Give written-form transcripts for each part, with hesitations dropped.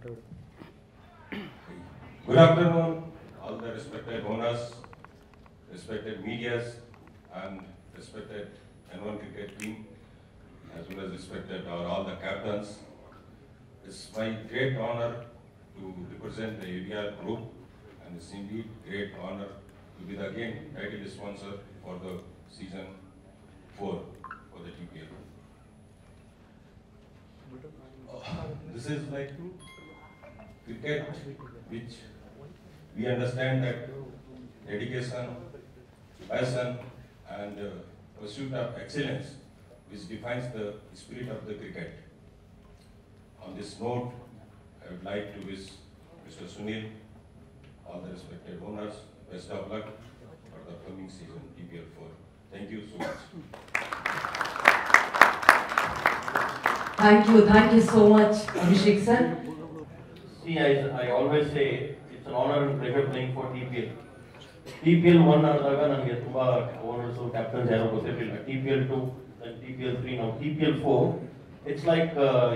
Good afternoon, all the respected owners, respected medias, and respected N1 cricket team, as well as respected all the captains. It's my great honor to represent the ABR group, and it's indeed great honor to be the title sponsor for the season 4 for the TPL. This is like cricket, which we understand that dedication, passion, and pursuit of excellence, which defines the spirit of the cricket. On this note, I would like to wish Mr. Sunil, all the respected owners, best of luck for the upcoming season, TPL 4. Thank you so much. Thank you so much, Abhishek sir. See, I always say it's an honor and pleasure playing for TPL. TPL 1 ಆದಾಗ ನನಗೆ ತುಂಬಾ owners captains ಯಾರು ಗೊತ್ತಿರಲಿಲ್ಲ. TPL 2, then TPL 3, now TPL 4. It's like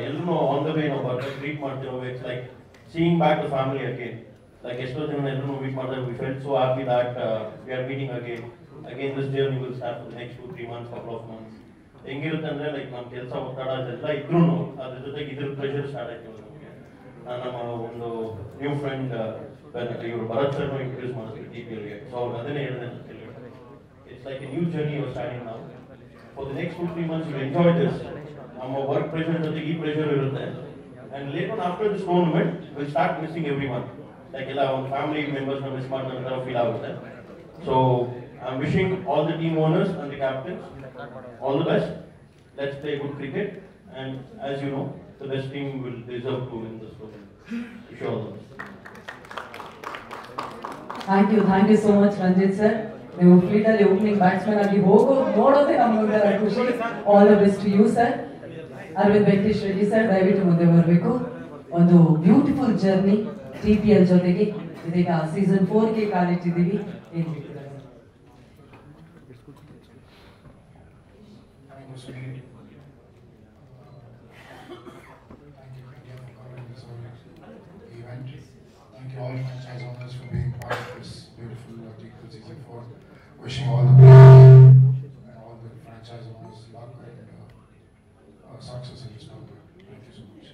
ಎಲ್ಲರೂ on the way ನಾವು ಬರ್ತಾರೆ treat ಮಾಡ್ತಿರೋ. It's like seeing back the family again. Like ಎಷ್ಟೋ ಜನ ಎಲ್ಲರೂ ಮೀಟ್ ಮಾಡಿದಾಗ we felt so happy that we are meeting again. Again this journey will start for the next 2-3 months, couple of months. ಹೆಂಗಿರುತ್ತೆ ಅಂದ್ರೆ like ನಮ್ಮ ಕೆಲಸ ಒತ್ತಡ ಅದೆಲ್ಲ ಇದ್ರೂ ಅದ್ರ ಜೊತೆಗೆ ಇದ್ರ ಪ್ರೆಷರ್ ಸ್ಟಾರ್ಟ್ ಆಯ್ತು ನಮಗೆ. ನಮ್ಮ ಒಂದು ನ್ಯೂ ಫ್ರೆಂಡ್ ಇವರು ಭರತ್ ಸರ್ ಇಂಟ್ರೊಡ್ಯೂಸ್ ಮಾಡಿದ್ರು TPLಗೆ. ಸೊ ಅವ್ರು ಅದನ್ನೇ ಹೇಳಿದೆ ಅಂತ ಕೇಳಿದ್ರೆ it's like a new journey your starting ನಾವು. For the next 2-3 months you enjoy this. ನಮ್ಮ ವರ್ಕ್ ಪ್ರೆಷರ್ ಜೊತೆಗೆ ಈ ಪ್ರೆಷರ್ ಇರುತ್ತೆ. And later after this tournament will start missing every month. Like ಎಲ್ಲ ಒಂದು ಫ್ಯಾಮಿಲಿ ಮೆಂಬರ್ಸ್ನ ಮಿಸ್ ಮಾಡಿದ ಥರ ಫೀಲ್ ಆಗುತ್ತೆ. So I am wishing all the team owners and the captains all the best. Let's play good cricket, and as you know, the best team will deserve to win this tournament. Wish you all the best. Thank you so much, Ranjit sir. ನೀವು field ಅಲ್ಲಿ opening batsman ಆಗಿ ನೋಡೋದೇ ನಮಗೆ ಖುಷಿ. All the best to you sir. Arvind Venkatesh Reddy sir, ದಯವಿಟ್ಟು ಮುಂದೆ ಬರಬೇಕು. ಒಂದು ಬ್ಯೂಟಿಫುಲ್ ಜರ್ನಿ TPL ಜೊತೆಗೆ ಇದೀಗ ಸೀಸನ್ 4ಗೆ ಕಾಲಿಟ್ಟಿದ್ದೀವಿ. ಏನು ಹೇಳ್ತೀರಾ? Thank you all franchise owners for being part of this beautiful TPL season 4. Wishing all the players and all the franchise owners luck and success in this tournament. Thank you so much.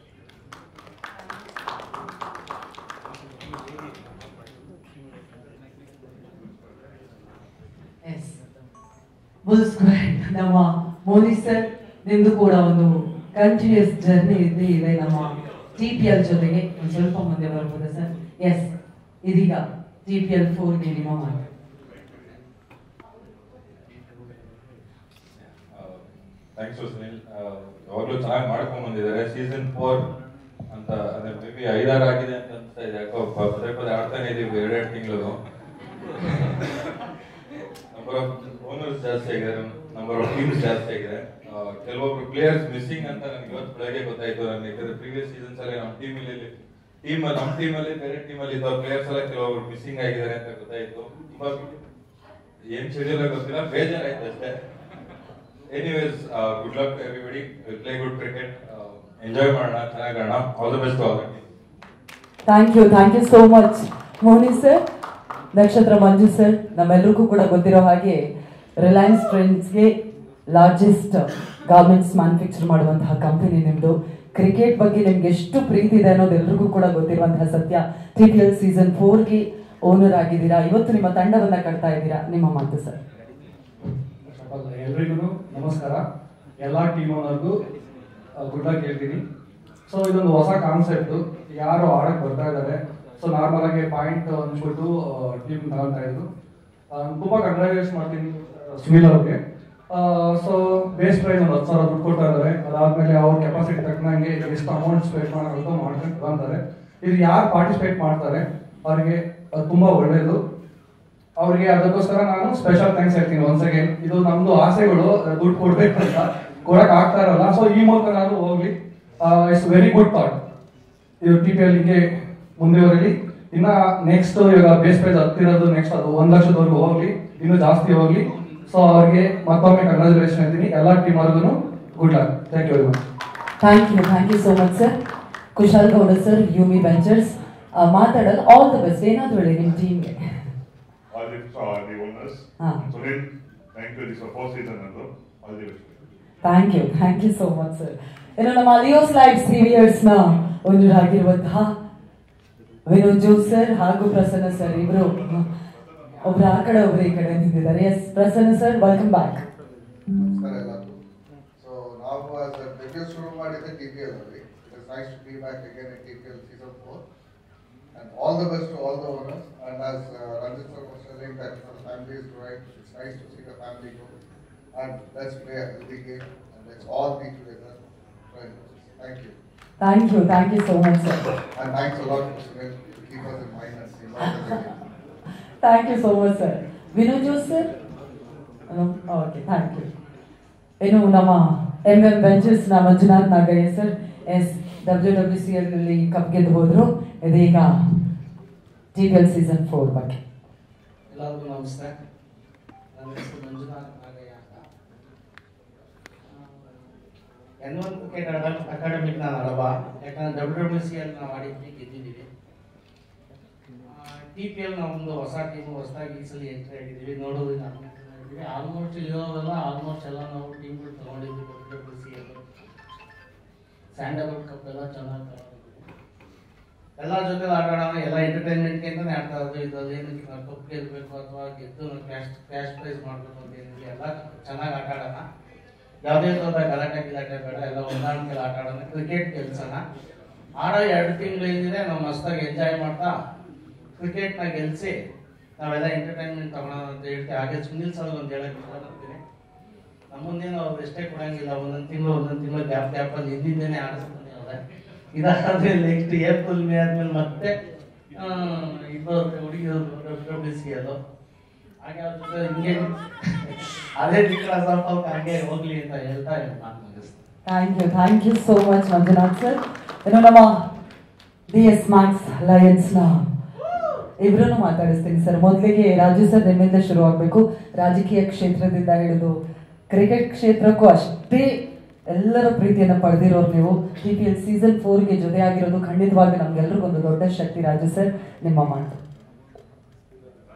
Yes bull square ನಮ್ಮ Modi sir, ನಿಮ್ದು ಕೂಡ ಒಂದು continuous journey ಇದೆ ನಮ್ಮ TPL ಜೊತೆಗೆ. ಒಂದು ಸ್ವಲ್ಪ ಮುಂದೆ ಬರ್ಬೋದಾ ಸರ್? ಎಸ್, ಇದೀಗ TPL 4ಗೆ ನಿಮ್ಮ ಮಾತು. ಥ್ಯಾಂಕ್ಸ್ ಸುನಿಲ್. ಯಾವಾಗಲೂ ಚೆನ್ನಾಗಿ ಮಾಡ್ಕೊಂಡ್ ಬಂದಿದ್ದಾರೆ. ಸೀಸನ್ 4 ಅಂತ ಅಂದ್ರೆ ಮೇ ಬಿ 5-6 ಆಗಿದೆ ಅಂತ ಅನ್ಸ್ತಾ ಇದೆ. ಯಾಕೋ ಪದೇ ಪದೇ ಆಡ್ತಾನೆ ಇದೀವಿ 2-2 ತಿಂಗಳು. ನಂಬರ್ ಆಫ್ ಓನರ್ಸ್ ಜಾಸ್ತಿ ಆಗಿದ್ದಾರೆ, ನಂಬರ್ ಆಫ್ ಟೀಮ್ಸ್ ಜಾಸ್ತಿ ಆಗಿದೆ. ಕೆಲವೊಬ್ರು ಪ್ಲೇಯರ್ಸ್ ಮಿಸ್ಸಿಂಗ್ ಅಂತ ನನಗೆ ಇವತ್ತು ಬೆಳಗ್ಗೆ ಗೊತ್ತಾಯ್ತು. ನನಗೆ ಯಾಕಂದ್ರೆ ಪ್ರೀವಿಯಸ್ ಸೀಸನ್ಸ್ ಅಲ್ಲಿ ನಮ್ಮ ಟೀಮಲ್ಲಿ ಬೇರೆ ಟೀಮಲ್ಲಿ ಇದ್ದ ಪ್ಲೇಯರ್ಸ್ ಎಲ್ಲ ಕೆಲವೊಬ್ರು ಮಿಸ್ಸಿಂಗ್ ಆಗಿದ್ದಾರೆ ಅಂತ ಗೊತ್ತಾಯ್ತು. ತುಂಬಾ ಏನ್ ಶೆಡ್ಯೂಲ್ ಗೊತ್ತಿಲ್ಲ, ಬೇಜಾರಾಯ್ತು ಅಷ್ಟೇ. Anyways, good luck everybody. Will play good cricket, enjoy ಮಾಡೋಣ, ಚೆನ್ನಾಗಿ ಆಡೋಣ. All the best all the team. Thank you so much Moni sir. Nakshatra Manju sir, ನಮ್ಮೆಲ್ಲರಿಗೂ ಕೂಡ ಗೊತ್ತಿರೋ ಹಾಗೆ ರಿಲಯನ್ಸ್ ಟ್ರೆಂಡ್ಸ್ಗೆ ಲಾರ್ಜೆಸ್ಟ್ ಗಾರ್ಮೆಂಟ್ಸ್ ಮ್ಯಾನುಫ್ಯಾಕ್ಚರ್ ಮಾಡುವಂತಹ ಕಂಪನಿ ನಿಮ್ಮದು. ಕ್ರಿಕೆಟ್ ಬಗ್ಗೆ ನಿಮ್ಗೆ ಎಷ್ಟು ಪ್ರೀತಿ ಇದೆ ಅನ್ನೋದು ಎಲ್ರಿಗೂ ಕೂಡ ಗೊತ್ತಿರುವಂತಹ ಸತ್ಯ. TPL ಸೀಸನ್ 4ಗೆ ಓನರ್ ಆಗಿದ್ದೀರಾ, ಇವತ್ತು ನಿಮ್ಮ ತಂಡವನ್ನ ಕಟ್ತಾ ಇದ್ದೀರಾ. ನಿಮ್ಮ ಮಾತು ಸರ್. ಎಲ್ರಿಗೂ ನಮಸ್ಕಾರ. ಎಲ್ಲ ಟೀಮ್ ಓನರ್ಗೂ ಗುಡ್ ಲಕ್ ಹೇಳ್ತೀನಿ. ಸೊ ಇದೊಂದು ಹೊಸ ಕಾನ್ಸೆಪ್ಟ್, ಯಾರು ಆಡಕ್ಕೆ ಬರ್ತಾ ಇದ್ದಾರೆ. ಸೊ ನಾರ್ಮಲ್ ಆಗಿ ಪಾಯಿಂಟ್ ಅಂದ್ಬಿಟ್ಟು ಟೀಮ್ ತಗೊಳ್ತಾ ಇದ್ರು. ತುಂಬಾ ಕಂಗ್ರಾಚುಲೇಷನ್ ಮಾಡ್ತೀನಿ ಸುನಿಲ್ ಅವ್ರಿಗೆ. ಸೊ ಬೇಸ್ ಪ್ರೈಸ್ ಒಂದು 10,000 ದುಡ್ಡು ಕೊಡ್ತಾ ಇದ್ದಾರೆ. ಅದಾದ್ಮೇಲೆ ಅವ್ರ ಕೆಪಾಸಿಟಿ ತಕ್ಕನಂಗೆ ಎಷ್ಟು ಅಮೌಂಟ್ ಸ್ಪೆಂಡ್ ಮಾಡೋದು ಮಾಡ್ಕೊಂಡು ತಗೊಂತಾರೆ. ಇದು ಯಾರು ಪಾರ್ಟಿಸಿಪೇಟ್ ಮಾಡ್ತಾರೆ ಅವ್ರಿಗೆ ಅದು ತುಂಬಾ ಒಳ್ಳೇದು. ಅವ್ರಿಗೆ ಅದಕ್ಕೋಸ್ಕರ ನಾನು ಸ್ಪೆಷಲ್ ಥ್ಯಾಂಕ್ಸ್ ಹೇಳ್ತೀನಿ ಒನ್ಸ್ ಅಗೇನ್. ಇದು ನಮ್ದು ಆಸೆಗಳು ದುಡ್ಡು ಕೊಡ್ಬೇಕಂತ ಕೊಡಕ್ ಆಗ್ತಾ ಇರಲ್ಲ. ಸೊ ಈ ಮೂಲಕ ನಾನು ಹೋಗ್ಲಿ. It's very good thought. ಇದು TPL ಗೆ ಮುಂದುವರಿಲಿ. ಇನ್ನ ನೆಕ್ಸ್ಟ್ ಇವಾಗ ಬೇಸ್ ಪ್ರೈಸ್ ಹತ್ತಿರೋದು ನೆಕ್ಸ್ಟ್ ಅದು 1 ಲಕ್ಷದವರೆಗೂ ಹೋಗ್ಲಿ, ಇನ್ನೂ ಜಾಸ್ತಿ ಹೋಗ್ಲಿ. ಸೊ ಅವ್ರಿಗೆ ಮತ್ತೊಮ್ಮೆ ಕಂಗ್ರಾಚುಲೇಷನ್ ಹೇಳ್ತೀನಿ. ಎಲ್ಲ ಟೀಮ್ ಅವ್ರಿಗೂ good luck. Thank you very much. Thank you so much sir. Kushal Gowda sir, Yumi ventures ಮಾತಾಡಲು ಆಲ್ ದ ಬೆಸ್ಟ್. ಏನಾದರೂ ಹೇಳಿ ನಿಮ್ಮ ಟೀಮ್ಗೆ. All the owners. Sunil, thank you. This is our 4th season. All the best. Thank you so much sir. ಇನ್ನು ನಮ್ಮ Leos life 3 ಇಯರ್ಸ್ನ ಓನರಾಗಿರುವಂತಹ Vinod Jose sir ಹಾಗೂ ಪ್ರಸನ್ನ ಸರ್, ಇವರು ಒಬ್ರು ಆ ಕಡೆ ಒಬ್ರು ಈ ಕಡೆ ನಿಂತಿದ್ದಾರೆ. Yes Prasanna sir, welcome back. ನಮಸ್ಕಾರ ಎಲ್ಲರಿಗೂ. ಸೊ ನಾವು ಡೆಬ್ಯೂ ಶುರು ಮಾಡಿದ್ದೆ TPL ಅಲ್ಲಿ. It's nice to be back again in TPL season 4 and all the best to all the owners. And as Ranjit sir was telling that the family is growing, it's nice to see the family grow. And let's play a healthy game and let's all be together. Thank you. Thank you so much sir. And thanks a lot to Sunil to keep us in mind and see all the game. Thank you so much sir. Vinod Jose sir. Okay, thank you. ಇನ್ನು ನಮ್ಮ MM ventures ನ Manjunath Nagaiah sir, WWCL ಅಲ್ಲಿ cup ಗೆದ್ದು ಹೋದ್ರು. ಇದೀಗ TPL season 4 ಬಗ್ಗೆ. ಎಲ್ಲರಿಗೂ ನಮಸ್ತೆ. ನನ್ನ ಹೆಸರು ಮಂಜುನಾಥ್ ನಾಗಯ್ಯ ಅಂತ. N1 ಕ್ರಿಕೆಟ್ ಅಕಾಡೆಮಿಕ್ ನಾನು ಅಳವ, ಯಾಕಂದ್ರೆ WWCL ನಾವು ಆಡಿದ್ವಿ, ಗೆದ್ದಿದ್ದೀವಿ. TPL ನಾವೊಂದು ಹೊಸ ಟೀಮು, ಹೊಸದಾಗಿ ಈ ಸಲ ಎಂಟ್ರಿ ಆಗಿದ್ದೀವಿ. ನೋಡೋದು ಆಲ್ಮೋಸ್ಟ್ ಇರೋದೆಲ್ಲ ಎಲ್ಲ ನಾವು ಟೀಮ್ಗಳು ತಗೊಂಡಿದ್ವಿ. WWCL ಸ್ಯಾಂಡಲ್ವುಡ್ ಕಪ್ ಎಲ್ಲ ಚೆನ್ನಾಗಿ ತಗೊಂಡಿದ್ವಿ. ಎಲ್ಲರ ಜೊತೆ ಆಡೋಣ, ಎಲ್ಲ ಎಂಟರ್ಟೈನ್ಮೆಂಟ್ಗೆ ಅಂತಾನೆ ಆಡ್ತಾ ಇದ್ವಿ. ಇದ್ರಲ್ಲಿ ಏನಕ್ಕೆ ನಾವು ಕಪ್ ಗೆಲ್ಲಬೇಕು ಅಥವಾ ಗೆದ್ದು ನಾವು ಕ್ಯಾಶ್ ಪ್ರೈಸ್ ಮಾಡಬೇಕು ಅಂತ ಏನಿದೆ, ಎಲ್ಲ ಚೆನ್ನಾಗಿ ಆಟ ಆಡೋಣ. ಯಾವುದೇ ಥರದ ಗಲಾಟೆ ಬೇಡ, ಎಲ್ಲ ಹೊಂದಾಣಿಕೆ ಆಟ ಆಡೋಣ, ಕ್ರಿಕೆಟ್ ಗೆಲ್ಸೋಣ. ಆಡೋ 2 ತಿಂಗಳು ಏನಿದೆ ನಾವು ಮಸ್ತಾಗಿ ಎಂಜಾಯ್ ಮಾಡ್ತಾ ಕ್ರಿಕೆಟ್ನ ಗೆಲ್ಲಿಸಿ ನಾವೆಲ್ಲ ಎಂಟರ್ಟೈನ್ಮೆಂಟ್ ತಗೊಳ್ಳೋಣ ಅಂತ ಹೇಳ್ತೀವಿ. ಹಾಗೆ ಸುನಿಲ್ ಸರ್ ಒಂದು ಹೇಳಕ್ಕೆ ಇಷ್ಟಪಡ್ತೀನಿ, ನಮ್ಮಂದೇನು ಅವ್ರು ಎಷ್ಟೇ ಕೊಡಂಗಿಲ್ಲ, ಒಂದೊಂದು ತಿಂಗಳು ಗ್ಯಾಪಲ್ಲಿ ಹಿಂದಿಂದೇನೆ ಆಡಿಸ್ತಾನೆ ಅವ್ರೆ. ಇದಾದ್ಮೇಲೆ ನೆಕ್ಸ್ಟ್ ಏಪ್ರಿಲ್ ಮೇ ಆದ್ಮೇಲೆ ಮತ್ತೆ ಹುಡುಗಿಯವರು WWCL ಹಾಗೆ ಅವ್ರ ಜೊತೆ ಹಿಂಗೆ ಅದೇ ತಿಂಗಳ ಸ್ವಲ್ಪ ಹಾಗೆ ಹೋಗ್ಲಿ ಅಂತ ಹೇಳ್ತಾ ಮಾತು ಮುಗಿಸ್ತೀನಿ. Thank you so much Manjunath sir. ಇನ್ನು ನಮ್ಮ DS Max ಲಯನ್ಸ್ ನ ಇಬ್ಬರನ್ನು ಮಾತಾಡಿಸ್ತೀನಿ ಸರ್. ಮೊದಲಿಗೆ ರಾಜು ಸರ್, ನಿಮ್ಮಿಂದ ಶುರು ಆಗಬೇಕು. ರಾಜಕೀಯ ಕ್ಷೇತ್ರದಿಂದ ಹಿಡಿದು ಕ್ರಿಕೆಟ್ ಕ್ಷೇತ್ರಕ್ಕೂ ಅಷ್ಟೇ ಎಲ್ಲರ ಪ್ರೀತಿಯನ್ನು ಪಡೆದಿರೋರು ನೀವು. TPL ಸೀಸನ್ 4ಗೆ ಜೊತೆಯಾಗಿರೋದು ಖಂಡಿತವಾಗಿ ನಮ್ಗೆಲ್ರಿಗೂ ಒಂದು ದೊಡ್ಡ ಶಕ್ತಿ. ರಾಜು ಸರ್, ನಿಮ್ಮ ಮಾತು.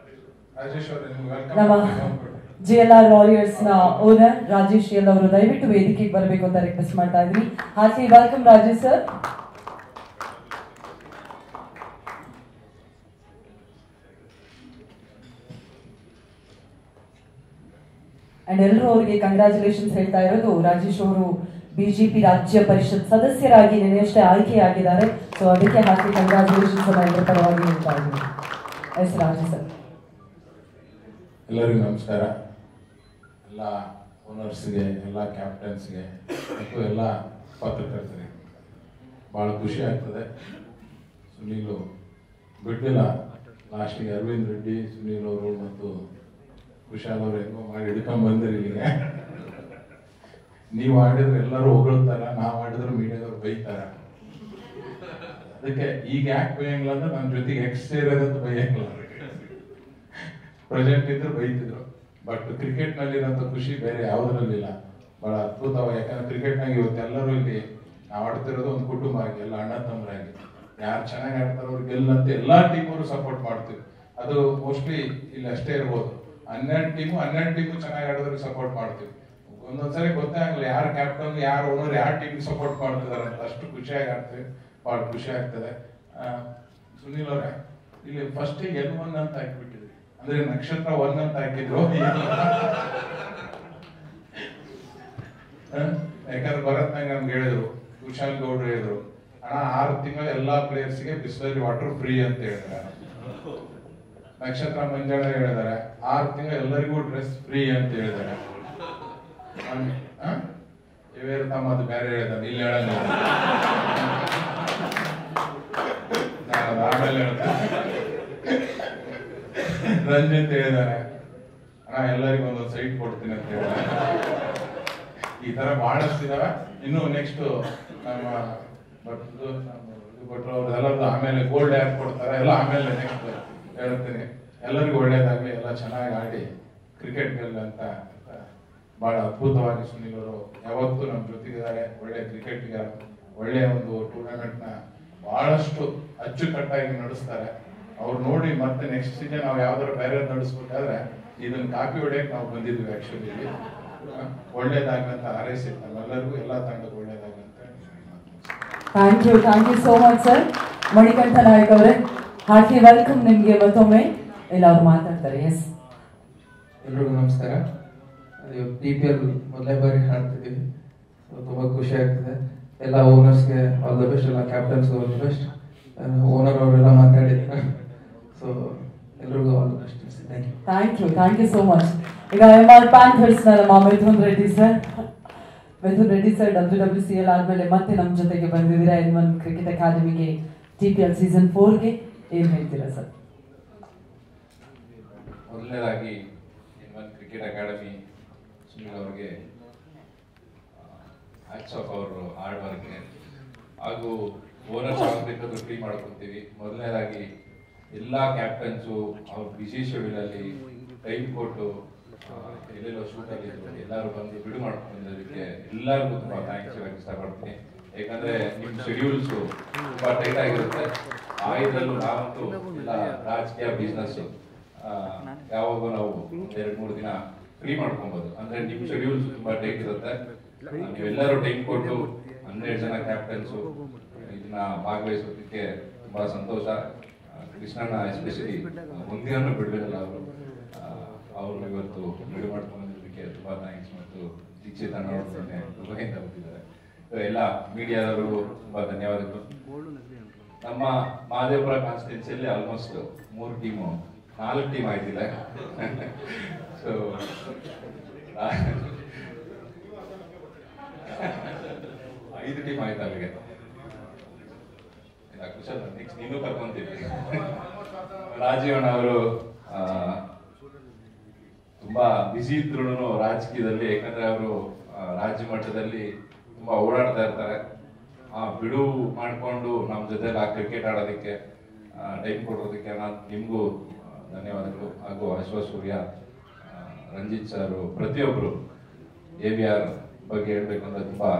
ನಮ್ಮ JLR ವಾರಿಯರ್ಸ್ ನ ಓನರ್ ರಾಜೇಶ್ ಎಲ್ ಅವರು ದಯವಿಟ್ಟು ವೇದಿಕೆಗೆ ಬರಬೇಕು ಅಂತ ರಿಕ್ವೆಸ್ಟ್ ಮಾಡ್ತಾ ಇದ್ವಿ. Heartly welcome Raju sir. And ಎಲ್ಲರೂ ಅವರಿಗೆ ಕಂಗ್ರಾಚುಲೇಷನ್ಸ್ ಹೇಳ್ತಾ ಇರೋದು. ರಾಜೇಶ್ ಅವರು BJP ರಾಜ್ಯ ಪರಿಷತ್ ಸದಸ್ಯರಾಗಿ ನಿನ್ನೆಯಷ್ಟೇ ಆಯ್ಕೆಯಾಗಿದ್ದಾರೆ. ಸೊ ಅದಕ್ಕೆ ಹಾಕಿ ಕಂಗ್ರಾಚುಲೇಷನ್ಸ್ ಎಲ್ಲರ ಪರವಾಗಿ ಹೇಳ್ತಾ ಇದ್ದೀವಿ. Yes Raju sir. ಎಲ್ಲರಿಗೂ ನಮಸ್ಕಾರ. ಎಲ್ಲ ಓನರ್ಸ್ಗೆ, ಎಲ್ಲ ಕ್ಯಾಪ್ಟನ್ಸ್ಗೆ ಮತ್ತು ಎಲ್ಲ ಪತ್ರಕರ್ತರಿಗೆ ಭಾಳ ಖುಷಿ ಆಗ್ತದೆ. ಸುನೀಲು ಬಿಟ್ಟಿಲ್ಲ, ಲಾಸ್ಟಿಗೆ ಅರವಿಂದ್ ರೆಡ್ಡಿ, ಸುನೀಲ್ ಅವರು ಮತ್ತು ಕುಶಾಲ್ ಅವರು ಹೆಂಗೋ ಮಾಡಿ ಹಿಡ್ಕೊಂಡ್ ಬಂದಿರಿ ಇಲ್ಲಿಗೆ. ನೀವು ಆಡಿದ್ರೆ ಎಲ್ಲರೂ ಹೊಗಳ್ತಾರ, ನಾವು ಆಡಿದ್ರೆ ಮೀಡಿಯಾದವ್ರು ಬೈತಾರ. ಅದಕ್ಕೆ ಈಗ ಯಾಕೆ ಬೈಯಂಗಿಲ್ಲ ಅಂದ್ರೆ ನನ್ನ ಜೊತೆಗೆ ಎಕ್ಸ್ಟೀರಿಯರ್ ಬೈಯಂಗಿಲ್ಲ. ಪ್ರೆಸೆಂಟ್ ಇದ್ರು ಬೈತಿದ್ರು. ಬಟ್ ಕ್ರಿಕೆಟ್ ನಲ್ಲಿರೋಂಥ ಖುಷಿ ಬೇರೆ ಯಾವುದ್ರಲ್ಲಿಲ್ಲ. ಬಹಳ ಅದ್ಭುತವಾಗಿ, ಯಾಕಂದ್ರೆ ಕ್ರಿಕೆಟ್ನಾಗ ಇವತ್ತೆಲ್ಲರೂ ಇಲ್ಲಿ ನಾವು ಆಡ್ತಿರೋದು ಒಂದು ಕುಟುಂಬ ಆಗಿ, ಎಲ್ಲ ಅಣ್ಣ ತಮ್ಮರಾಗಿ. ಯಾರು ಚೆನ್ನಾಗಿ ಆಡ್ತಾರೋ ಅವ್ರು ಗೆಲ್ಲಂತ ಎಲ್ಲಾ ಟೀಮವರು ಸಪೋರ್ಟ್ ಮಾಡ್ತೀವಿ. ಅದು ಮೋಸ್ಟ್ಲಿ ಇಲ್ಲಿ ಅಷ್ಟೇ ಇರ್ಬೋದು. 12 ಟೀಮು ಚೆನ್ನಾಗಿ ಆಡೋದ್ರಿಗೆ ಸಪೋರ್ಟ್ ಮಾಡ್ತೀವಿ. ಒಂದೊಂದ್ಸರಿ ಗೊತ್ತೇ ಆಗಲ್ಲ ಯಾರು ಕ್ಯಾಪ್ಟನ್, ಯಾರು ಓನರ್, ಯಾರು ಟೀಮ್ ಸಪೋರ್ಟ್ ಮಾಡ್ತಿದಾರೆ ಅಂತ. ಅಷ್ಟು ಖುಷಿಯಾಗಿ ಆಡ್ತೀವಿ, ಬಹಳ ಖುಷಿ ಆಗ್ತದೆ. ಸುನೀಲ್ ಅವರೇ, ಇಲ್ಲಿ ಫಸ್ಟ್ N1 ಅಂತ ಹಾಕಿಬಿಟ್ಟಿದ್ರಿ, ಅಂದ್ರೆ ನಕ್ಷತ್ರ 1 ಅಂತ ಹಾಕಿದ್ರು. ಯಾಕಂದ್ರೆ ಭರತ್ನಾಗ ನಮ್ಗೆ ಹೇಳಿದ್ರು, ಕುಶಾಲ್ ಗೌಡ್ರು ಹೇಳಿದ್ರು, ಅಣ್ಣ 6 ತಿಂಗಳು ಎಲ್ಲಾ ಪ್ಲೇಯರ್ಸ್ಗೆ ಬಿಸ್ಲರಿ ವಾಟರ್ ಫ್ರೀ ಅಂತ ಹೇಳಿದಾರೆ. ನಕ್ಷತ್ರ ಮಂಜಾಳ ಹೇಳಿದಾರೆ 6 ತಿಂಗಳು ಎಲ್ಲರಿಗೂ ಡ್ರೆಸ್ ಫ್ರೀ ಅಂತ ಹೇಳಿದಾರೆ. ಇವೇರು ತಮ್ಮ ಅದು ಬೇರೆ ಹೇಳಿದಾರೆ, ಇಲ್ಲಿ ಹೇಳಂಗ ನಾನು ಆಮೇಲೆ ಹೇಳ್ತೇನೆ. ರಂಜಿತ್ ಹೇಳಿದಾರೆ, ಅಣ್ಣ ಎಲ್ಲರಿಗೂ ಒಂದೊಂದು ಸೈಟ್ ಕೊಡ್ತೀನಿ ಅಂತ ಹೇಳಿದಾರೆ. ಈ ತರ ಬಹಳಷ್ಟು ಇದಾವೆ. ಇನ್ನು ನೆಕ್ಸ್ಟ್ ನಮ್ಮ ಭಟ್ರು ಅವ್ರದ್ದೆಲ್ಲರದ್ದು ಆಮೇಲೆ ಗೋಲ್ಡ್ ಯಾರು ಕೊಡ್ತಾರೆ ಎಲ್ಲ ಆಮೇಲೆ ನೆಕ್ಸ್ಟ್ ಹೇಳ್ತೀನಿ. ಎಲ್ಲರಿಗೂ ಒಳ್ಳೇದಾಗಲಿ, ಎಲ್ಲ ಚೆನ್ನಾಗಿ ಆಡಿ ಕ್ರಿಕೆಟ್ ಗೆಲ್ಲ ಅಂತ. ಬಹಳ ಅದ್ಭುತವಾಗಿ ಸುನೀಲ್ ಅವರು ಯಾವತ್ತೂ ನಮ್ಮ ಜೊತೆಗಿದ್ದಾರೆ. ಒಳ್ಳೆ ಕ್ರಿಕೆಟ್ಗೆ ಒಳ್ಳೆಯ ಒಂದು ಟೂರ್ನಮೆಂಟ್ನ ಬಹಳಷ್ಟು ಅಚ್ಚುಕಟ್ಟಾಗಿ ನಡೆಸ್ತಾರೆ. ಅವ್ರು ನೋಡಿ ಮತ್ತೆ ನೆಕ್ಸ್ಟ್ ಸೀಸನ್ ನಾವು ಯಾವ್ದಾದ್ರು ಬೇರೆ ನಡೆಸ್ಬೇಕಾದ್ರೆ ಇದನ್ನ ಕಾಪಿ ಹೊಡೆಯಕ್ಕೆ ನಾವು ಬಂದಿದ್ವಿ. ಆಕ್ಚುಲಿ ಒಳ್ಳೇದಾಗಂತ ಹಾರೈಸಿ ನಮ್ಮೆಲ್ಲರಿಗೂ ಎಲ್ಲ ತಂಡಕ್ಕೆ ಒಳ್ಳೇದಾಗಂತ. Thank you so much sir. Manikanta Nayak ಅವರೇ, ಹಾರ್ಟಿ ವೆಲ್ಕಮ್ ನಿಮ್ಗೆ ಮತ್ತೊಮ್ಮೆ. ಇಲ್ಲ ಅವ್ರು ಮಾತಾಡ್ತಾರೆ. ಎಸ್, ಎಲ್ರಿಗೂ ನಮಸ್ಕಾರ. TPL ಮೊದಲೇ ಬಾರಿ ಆಡ್ತಿದ್ದೀವಿ, ತುಂಬ ಖುಷಿ ಆಗ್ತಿದೆ. ಎಲ್ಲ ಓನರ್ಸ್ಗೆ ಆಲ್ ದ ಬೆಸ್ಟ್, ಎಲ್ಲ ಕ್ಯಾಪ್ಟನ್ಸ್ಗೆ ಆಲ್ ದ ಬೆಸ್ಟ್. ಓನರ್ ಅವರೆಲ್ಲ ಮಾತಾಡಿದ್ದಾರೆ, ಸೊ ಎಲ್ರಿಗೂ all the best. Thank you so much. ಈಗ MR ಪ್ಯಾಂಥರ್ಸ್ ನಮ್ಮ ಮಿಥುನ್ ರೆಡ್ಡಿ ಸರ್ WWCL ಆದ್ಮೇಲೆ ಮತ್ತೆ ನಮ್ಮ ಜೊತೆಗೆ ಬಂದಿದ್ದೀರಾ N1 ಕ್ರಿಕೆಟ್ ಅಕಾಡೆಮಿಗೆ, TPL ಸೀಸನ್ 4ಗೆ ಏನ್ ಹೇಳ್ತೀರಾ ಸರ್? ಮೊದಲನೇದಾಗಿ N1 ಕ್ರಿಕೆಟ್ ಅಕಾಡೆಮಿ ಸುನಿಲ್ ಅವರಿಗೆ ಹ್ಯಾಟ್ಸ್ ಆಫ್ ಅವರು ಹಾರ್ಡ್ ವರ್ಕ್ಗೆ, ಹಾಗೂ ಓನರ್ಸ್ ಆಗಬೇಕಾದ್ರೂ ಫ್ರೀ ಮಾಡ್ಕೊತೀವಿ. ಮೊದಲನೇದಾಗಿ ಎಲ್ಲ ಕ್ಯಾಪ್ಟನ್ಸು ಅವ್ರ ಬಿಸಿ ಶೆಡ್ಯೂಲಲ್ಲಿ ಟೈಮ್ ಕೊಟ್ಟು ಎಲ್ಲೆಲ್ಲೋ ಶೂಟಲ್ಲಿ ಇದ್ರು ಎಲ್ಲರೂ ಬಂದು ಬಿಡು ಮಾಡ್ಕೊಂಡಿದ್ದಕ್ಕೆ ಎಲ್ಲರಿಗೂ ತುಂಬ ಥ್ಯಾಂಕ್ಸ್ ಹೇಳಕ್ಕೆ ಇಷ್ಟಪಡ್ತೀನಿ. ಯಾಕಂದರೆ ನಿಮ್ಮ ಶೆಡ್ಯೂಲ್ಸು ತುಂಬ ಟೈಟ್ ಆಗಿರುತ್ತೆ. ಆ ಇದರಲ್ಲೂ ನಾವಂತೂ ಎಲ್ಲ ರಾಜಕೀಯ ಬಿಸ್ನೆಸ್ಸು ಯಾವಾಗ ನಾವು 2-3 ದಿನ ಫ್ರೀ ಮಾಡ್ಕೊಬೋದು. ಅಂದರೆ ನಿಮ್ಮ ಶೆಡ್ಯೂಲ್ಸ್ ತುಂಬ ಟೈಟ್ ಇರುತ್ತೆ. ನೀವೆಲ್ಲರೂ ಟೈಮ್ ಕೊಟ್ಟು 12 ಜನ ಕ್ಯಾಪ್ಟನ್ಸು ಇದನ್ನ ಭಾಗವಹಿಸೋದಕ್ಕೆ ತುಂಬ ಸಂತೋಷ. ಕೃಷ್ಣಣ್ಣ ಎಸ್ಪೆಷಲಿ ಒಂದಿನೂ ಬಿಡಲಿಲ್ಲ. ಅವರು ಇವತ್ತು ಬಿಡು ಮಾಡ್ಕೊಂಡಿದ್ದಕ್ಕೆ ತುಂಬ ಥ್ಯಾಂಕ್ಸ್. ಮತ್ತು ದೀಕ್ಷಿತ್ ಅಣ್ಣವ್ರನ್ನೇ ದುಬೈಯಿಂದ ಹೋಗಿದ್ದಾರೆ. ಎಲ್ಲ ಮೀಡಿಯಾದವರು ತುಂಬ ಧನ್ಯವಾದಗಳು. ನಮ್ಮ ಮಹದೇವಪುರ ಕಾನ್ಸ್ಟಿಟ್ಯೂನ್ಸಿಯಲ್ಲಿ ಆಲ್ಮೋಸ್ಟ್ 4 ಟೀಮು 4 ಟೀಮ್ ಆಯ್ತಿಲ್ಲ. ಸೊ 5 ಟೀಮ್ ಆಯ್ತು ಅಲ್ಲಿಗೆ. ಕುಶಲ್ ನೆಕ್ಸ್ಟ್ ನೀನು ಕರ್ಕೊಂತೀವಿ. ರಾಜೀವಣ್ಣ ಅವರು ತುಂಬಾ ಬಿಸಿ ಇದ್ರು ರಾಜಕೀಯದಲ್ಲಿ, ಯಾಕಂದ್ರೆ ಅವರು ರಾಜ್ಯ ಮಟ್ಟದಲ್ಲಿ ತುಂಬಾ ಓಡಾಡ್ತಾ ಇರ್ತಾರೆ. ಬಿಡು ಮಾಡಿಕೊಂಡು ನಮ್ಮ ಜೊತೆ ಕ್ರಿಕೆಟ್ ಆಡೋದಕ್ಕೆ ಟೈಮ್ ಕೊಡೋದಕ್ಕೆ ನಾನು ನಿಮಗೂ ಧನ್ಯವಾದಗಳು. ಹಾಗೂ ಅಶ್ವಥ್ ಸೂರ್ಯ, ರಂಜಿತ್ ಸರ್, ಪ್ರತಿಯೊಬ್ಬರು AVR ಬಗ್ಗೆ ಹೇಳ್ಬೇಕಂದ್ರೆ ತುಂಬಾ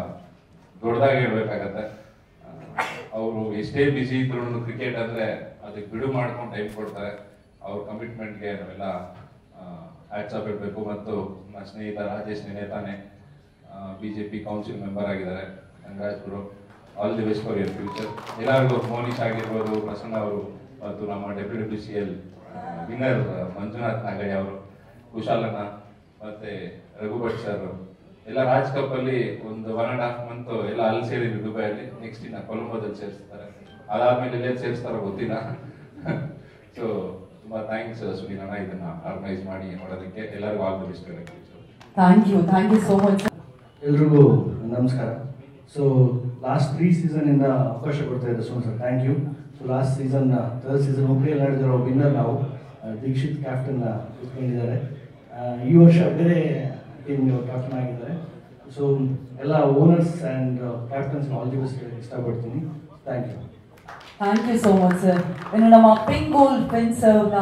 ದೊಡ್ಡದಾಗಿ ಹೇಳ್ಬೇಕಾಗತ್ತೆ. ಅವರು ಎಷ್ಟೇ ಬಿಸಿ ಇದ್ರು ಕ್ರಿಕೆಟ್ ಅಂದ್ರೆ ಅದಕ್ಕೆ ಬಿಡು ಮಾಡ್ಕೊಂಡು ಟೈಮ್ ಕೊಡ್ತಾರೆ. ಅವ್ರ ಕಮಿಟ್ಮೆಂಟ್ಗೆ ನಾವೆಲ್ಲ ಹ್ಯಾಟ್ಸ್ ಆಫ್ ಇಡಬೇಕು. ಮತ್ತು ನನ್ನ ಸ್ನೇಹಿತ ರಾಜೇಶ್ ನೆನೆತಾನೆ BJP ಕೌನ್ಸಿಲ್ ಮೆಂಬರ್ ಆಗಿದ್ದಾರೆ. Congrats, all the best for your future. ಎಲ್ಲರಿಗೂ ಮೋನಿಶ್ ಆಗಿರ್ಬೋದು, ಪ್ರಸನ್ನ ಅವರು, ಮತ್ತು ನಮ್ಮ WWCL ವಿನ್ನರ್ ಮಂಜುನಾಥ್ ನಾಗಯ್ಯ ಅವರು, ಕುಶಾಲಣ್ಣ, ಮತ್ತೆ ರಘುಭಟ್ ಸರ್ ಎಲ್ಲ ರಾಜ್ ಕಪ್ ಅಲ್ಲಿ ಒಂದು 1.5 ಮಂತ್ ಎಲ್ಲ ಅಲ್ಲಿ ಸೇರಿದ್ವಿ ದುಬೈಯಲ್ಲಿ. ನೆಕ್ಸ್ಟ್ ಇನ್ನ ಕೊಲಂಬೋದಲ್ಲಿ ಸೇರಿಸ್ತಾರೆ. ಅದಾದ್ಮೇಲೆ ಎಲ್ಲೇ ಸೇರಿಸ್ತಾರೋ ಗೊತ್ತಿಲ್ಲ. ಸೊ ತುಂಬಾ ಥ್ಯಾಂಕ್ಸ್ ಸುನೀಲ್ ಅಣ್ಣ, ಇದನ್ನ ಆರ್ಗನೈಸ್ ಮಾಡಿ ಮಾಡೋದಕ್ಕೆ. ಎಲ್ಲರಿಗೂ all the best. Thank you so much. ಎಲ್ರಿಗೂ ನಮಸ್ಕಾರ. ಸೊ ಲಾಸ್ಟ್ 3 ಸೀಸನಿಂದ ಅವಕಾಶ ಕೊಡ್ತಾ ಇದ್ದೆ Suman sir, thank you. So last season 3rd season ಹುಬ್ಳಿಯಲ್ಲಿ ನಡೆದಿರೋ ವಿನ್ನರ್ ನಾವು ದೀಕ್ಷಿತ್ ಕ್ಯಾಪ್ಟನ್ ಇಟ್ಕೊಂಡಿದ್ದಾರೆ. ಈ ವರ್ಷ ಬೇರೆ ಟೀಮ್ ಕ್ಯಾಪ್ಟನ್ ಆಗಿದ್ದಾರೆ. ಸೊ ಎಲ್ಲ owners and captains all the best ಇಷ್ಟಪಡ್ತೀನಿ. Thank you so much sir. ಇನ್ನು ನಮ್ಮ ಪಿಂಕ್ ಗೋಲ್ಡ್ ಫೆನ್ಸರ್ನ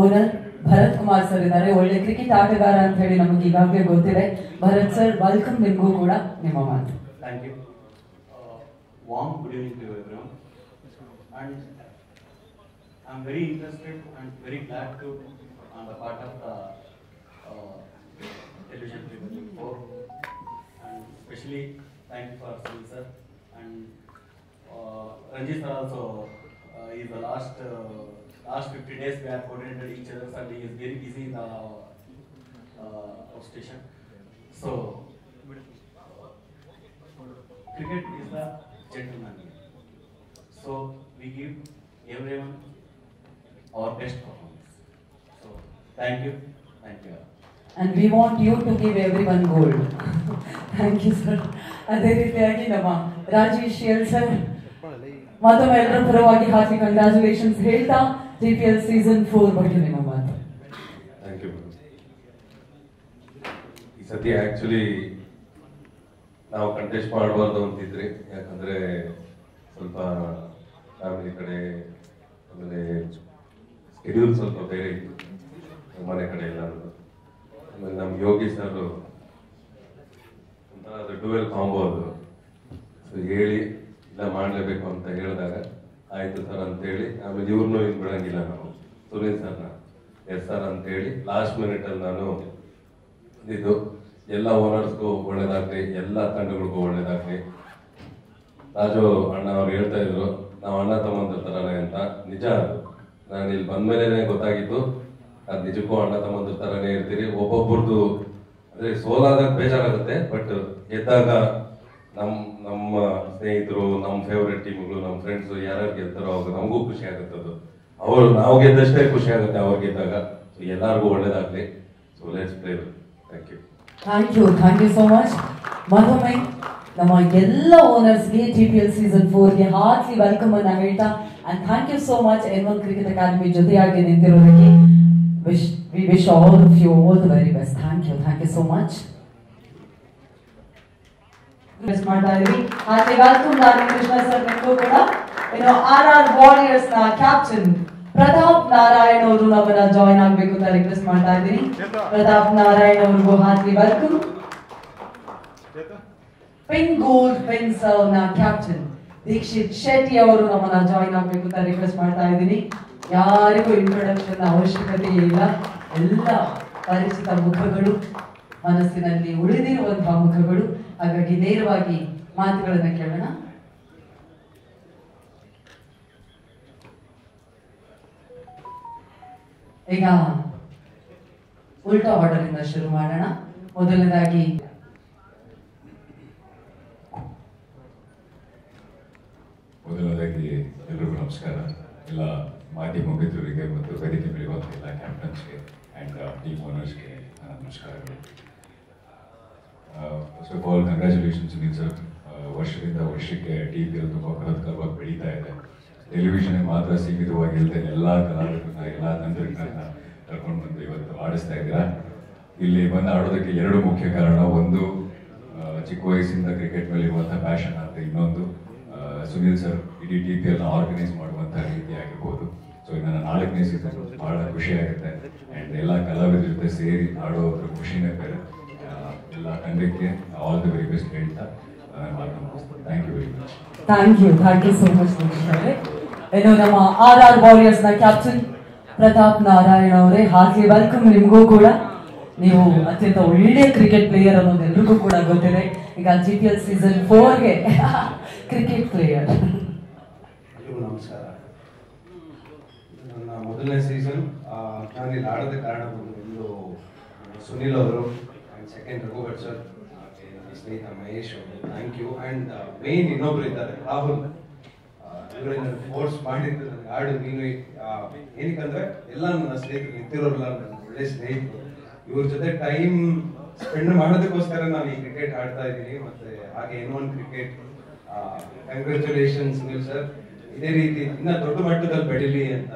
ಓನರ್ ಭರತ್ ಕುಮಾರ್ ಸರ್ ಇದ್ದಾರೆ. ಒಳ್ಳೆ ಕ್ರಿಕೆಟ್ ಆಟಗಾರ ಅಂತ ಹೇಳಿ ನಮಗೆ ಈಗಾಗಲೇ ಗೊತ್ತಿದೆ. Bharat sir, welcome. ನಿಮಗೂ ಕೂಡ ನಿಮ್ಮ ಮಾತು. Thank you. Warm good evening to everyone. And I'm very interested and very glad to on the part of the television Premier League 4. And especially thank you for Sunil sir and Ranjit sir also. Is the last 50 days we have coordinated each other, and he is very busy in the outstation. So cricket is the gentleman game. So we give everyone our best performance. So thank you. And we want you to give everyone gold. Thank you sir. ಅದೇ ರೀತಿಯಾಗಿ ನಮ್ಮ Rajesh L sir ಮತ್ತೊಮ್ಮೆ ಎಲ್ಲರ ಪರವಾಗಿ ಹಾಕಿ congratulations ಹೇಳ್ತಾ TPL season 4 ಬಗ್ಗೆ ನಿಮ್ಮ ಮಾತು. Thank you. ಈ ಸತಿ ಆಕ್ಚುಲಿ ನಾವು ಕಂಟೆಸ್ಟ್ ಮಾಡಬಾರ್ದು ಅಂತಿದ್ರಿ, ಯಾಕಂದ್ರೆ ಸ್ವಲ್ಪ ಫ್ಯಾಮಿಲಿ ಕಡೆ, ಆಮೇಲೆ ಶೆಡ್ಯೂಲ್ ಸ್ವಲ್ಪ ಬೇರೆ ಇತ್ತು ಮನೆ ಕಡೆ ಎಲ್ಲರೂ. ಆಮೇಲೆ ನಮ್ಮ ಯೋಗಿ ಸರ್ ಒಂಥರ ಡುವೆಲ್ ಕಾಂಬೋ ಅದು. ಸೊ ಹೇಳಿ ಇಲ್ಲ ಮಾಡಲೇಬೇಕು ಅಂತ ಹೇಳಿದಾಗ ಆಯ್ತು ಸರ್ ಅಂತೇಳಿ ಆಮೇಲೆ ಇವ್ರನ್ನೂ ಇನ್ನು ಬಿಡಂಗಿಲ್ಲ ನಾವು ಸುನೀಲ್ ಸರ್ನ ಎಸ್ ಸರ್ ಅಂತೇಳಿ ಲಾಸ್ಟ್ ಮಿನಿಟಲ್ಲಿ ನಾನು ಇದು ಎಲ್ಲ ಓನರ್ಸ್ಗೂ ಒಳ್ಳೇದಾಗ್ಲಿ, ಎಲ್ಲ ತಂಡಗಳಿಗೂ ಒಳ್ಳೇದಾಗ್ಲಿ. ರಾಜು ಅಣ್ಣ ಅವ್ರು ಹೇಳ್ತಾ ಇದ್ರು ನಾವು ಅಣ್ಣ ತಮ್ಮಂದ್ರ ಥರನೇ ಅಂತ. ನಿಜ ಅದು, ನಾನು ಇಲ್ಲಿ ಬಂದ್ಮೇಲೆ ಗೊತ್ತಾಗಿತ್ತು ಅದು ನಿಜಕ್ಕೂ ಅಣ್ಣ ತಮ್ಮಂದ್ರ ಥರನೇ ಇರ್ತೀರಿ. ಒಬ್ಬೊಬ್ರದ್ದು ಅಂದರೆ ಸೋಲಾದಾಗ ಬೇಜಾರಾಗುತ್ತೆ, ಬಟ್ ಗೆದ್ದಾಗ ನಮ್ಮ ಸ್ನೇಹಿತರು, ನಮ್ಮ ಫೇವ್ರೆಟ್ ಟೀಮ್ಗಳು, ನಮ್ಮ ಫ್ರೆಂಡ್ಸು ಯಾರ್ಯಾರು ಗೆಲ್ತಾರೋ ಅವಾಗ ನಮಗೂ ಖುಷಿ ಆಗುತ್ತೆ. ಅದು ಅವರು ನಾವು ಗೆದ್ದಷ್ಟೇ ಖುಷಿ ಆಗುತ್ತೆ ಅವ್ರು ಗೆದ್ದಾಗ. ಸೊ ಎಲ್ಲರಿಗೂ ಒಳ್ಳೇದಾಗಲಿ. So let's play. Thank you. Thank you so much. ಮತ್ತೊಮ್ಮೆ ನಮ್ಮ ಎಲ್ಲ ಓನರ್ಸ್ಗೆ TPL ಸೀಸನ್ 4ಗೆ ಹಾರ್ಟ್ಲಿ ವೆಲ್ಕಮ್ ಅನ್ನ ಹೇಳ್ತಾ, and thank you so much N1 cricket academy ಜೊತೆಯಾಗಿ ನಿಂತಿರೋದಕ್ಕೆ. We wish all of you all the very best. Thank you so much. ಮಾಡ್ತಾ ಇದೀವಿ. ಹಾಗೆ ವೆಲ್ಕಮ್ ಕೃಷ್ಣ ಸರ್ ನಿಮಗೂ ಕೂಡ. RR ವಾರಿಯರ್ಸ್ ನ ಕ್ಯಾಪ್ಟನ್ ಪ್ರತಾಪ್ ನಾರಾಯಣ್ ಅವರು ನಮ್ಮನ್ನ ಜಾಯಿನ್ ಆಗ್ಬೇಕು ಅಂತ ರಿಕ್ವೆಸ್ಟ್ ಮಾಡ್ತಾ ಇದ್ದೀನಿ. ಪ್ರತಾಪ್ ನಾರಾಯಣ್ ಅವ್ರಿಗೂ heartly welcome. Pink gold pencil ನ ಕ್ಯಾಪ್ಟನ್ ದೀಕ್ಷಿತ್ ಶೆಟ್ಟಿ ಅವರು ನಮ್ಮನ್ನ ಜಾಯಿನ್ ಆಗ್ಬೇಕು ಅಂತ ರಿಕ್ವೆಸ್ಟ್ ಮಾಡ್ತಾ ಇದ್ದೀನಿ. ಯಾರಿಗೂ ಇಂಟ್ರೊಡಕ್ಷನ್ ಅವಶ್ಯಕತೆ ಇಲ್ಲ, ಎಲ್ಲ ಪರಿಚಿತ ಮುಖಗಳು, ಮನಸ್ಸಿನಲ್ಲಿ ಉಳಿದಿರುವಂತಹ ಮುಖಗಳು. ಹಾಗಾಗಿ ನೇರವಾಗಿ ಮಾತುಗಳನ್ನ ಕೇಳೋಣ. ಈಗ ಉಲ್ಟಾ ಆರ್ಡರ್ ಇಂದ ಶುರು ಮಾಡೋಣ. ಮೊದಲನೇದಾಗಿ ಎಲ್ರಿಗೂ ನಮಸ್ಕಾರ. ಎಲ್ಲ ಮಾಧ್ಯಮ ಮಿತ್ರರಿಗೆ ಮತ್ತು ವೇದಿಕೆ ಮೇಲಿರುವಂಥ ಎಲ್ಲ ಕ್ಯಾಪ್ಟನ್ಸ್ಗೆ ಆ್ಯಂಡ್ ಟೀಮ್ ಓನರ್ಸ್ಗೆ ನಮಸ್ಕಾರಗಳು. First of all congratulations Sunil sir. ವರ್ಷದಿಂದ ವರ್ಷಕ್ಕೆ TPL ತುಂಬ ಬೃಹತ್ಕರವಾಗಿ ಬೆಳೀತಾ ಇದೆ. ಟೆಲಿವಿಷನ್ಗೆ ಮಾತ್ರ ಸೀಮಿತವಾಗಿ ಇಲ್ಲದೆ ಎಲ್ಲ ಕಲಾವಿದರನ್ನ, ಎಲ್ಲ ತಂತ್ರಜ್ಞರನ್ನ ಕರ್ಕೊಂಡು ಬಂದು ಇವತ್ತು ಆಡಿಸ್ತಾ ಇದ್ದೀರಾ. ಇಲ್ಲಿ ಬಂದು ಆಡೋದಕ್ಕೆ ಎರಡು ಮುಖ್ಯ ಕಾರಣ. ಒಂದು ಚಿಕ್ಕ ವಯಸ್ಸಿಂದ ಕ್ರಿಕೆಟ್ ಮೇಲೆ ಇರುವಂಥ ಪ್ಯಾಷನ್ ಅಂತ, ಇನ್ನೊಂದು ಸುನೀಲ್ ಸರ್ ಇಡೀ TPLನ ಆರ್ಗನೈಸ್ ಮಾಡುವಂಥ ರೀತಿ ಆಗಿರ್ಬೋದು. ಸೊ ಇದನ್ನು 4ನೇ ಸೀಸನ್ ಭಾಳ ಖುಷಿ ಆಗುತ್ತೆ. ಆ್ಯಂಡ್ ಎಲ್ಲ ಕಲಾವಿದರ ಜೊತೆ ಸೇರಿ ಆಡೋದ್ರ ಖುಷಿನೇ ಬೇರೆ. ಎಲ್ಲ ತಂಡಕ್ಕೆ ಆಲ್ ದಿ ವೆರಿ ಬೆಸ್ಟ್ ಹೇಳ್ತಾ thank you very much. Thank you so much. ಇನ್ನು ನಮ್ಮ RR ವಾರಿಯರ್ಸ್ ನ ಕ್ಯಾಪ್ಟನ್ ಪ್ರತಾಪ್ ನಾರಾಯಣ್ ಅವರೇ, ಹಾರ್ಟ್ಲಿ ವೆಲ್ಕಮ್ ನಿಮಗೂ ಕೂಡ. ನೀವು ಅತ್ಯಂತ ಒಳ್ಳೆಯ ಕ್ರಿಕೆಟ್ ಪ್ಲೇಯರ್ ಅನ್ನೋದು ಎಲ್ರಿಗೂ ಕೂಡ ಗೊತ್ತಿದೆ. ಈಗ TPL ಸೀಸನ್ 4ಗೆ ಕ್ರಿಕೆಟ್ ಪ್ಲೇಯರ್. ಎಲ್ರಿಗೂ ನಮಸ್ಕಾರ. ನನ್ನ ಮೊದಲನೇ ಸೀಸನ್ ನಾನು ಇಲ್ಲಿ ಆಡೋದಕ್ಕೆ ಕಾರಣ ಒಂದು ಸುನೀಲ್ ಅವರು, ಆ್ಯಂಡ್ ಸೆಕೆಂಡ್ ರಘುಭಟ್ ಸರ್, ನನ್ನ ಸ್ನೇಹಿತ ಮಹೇಶ್ ಅವರು, ಥ್ಯಾಂಕ್ ಯು. ಆ್ಯಂಡ್ ಮೇನ್ ಇನ್ನೊಬ್ರು ಇದ್ದಾರೆ ರಾಹುಲ್. ಇವರೇ ನನಗೆ ಫೋರ್ಸ್ ಮಾಡಿದ್ದು ನನಗೆ ಆಡು ನೀನು ಏನಕ್ಕಂದ್ರೆ ಎಲ್ಲ ನನ್ನ ಸ್ನೇಹಿತರು ನಿಂತಿರೋರಲ್ಲ, ನನ್ನ ಒಳ್ಳೆ ಸ್ನೇಹಿತರು. ಇವ್ರ ಜೊತೆ ಟೈಮ್ ಸ್ಪೆಂಡ್ ಮಾಡೋದಕ್ಕೋಸ್ಕರ ನಾನು ಈ ಕ್ರಿಕೆಟ್ ಆಡ್ತಾ ಇದ್ದೀನಿ. ಮತ್ತೆ ಹಾಗೆ N1 cricket congratulations Sunil sir. ಇದೇ ರೀತಿ ಇನ್ನ ದೊಡ್ಡ ಮಟ್ಟದಲ್ಲಿ ಬೆಳೀಲಿ ಅಂತ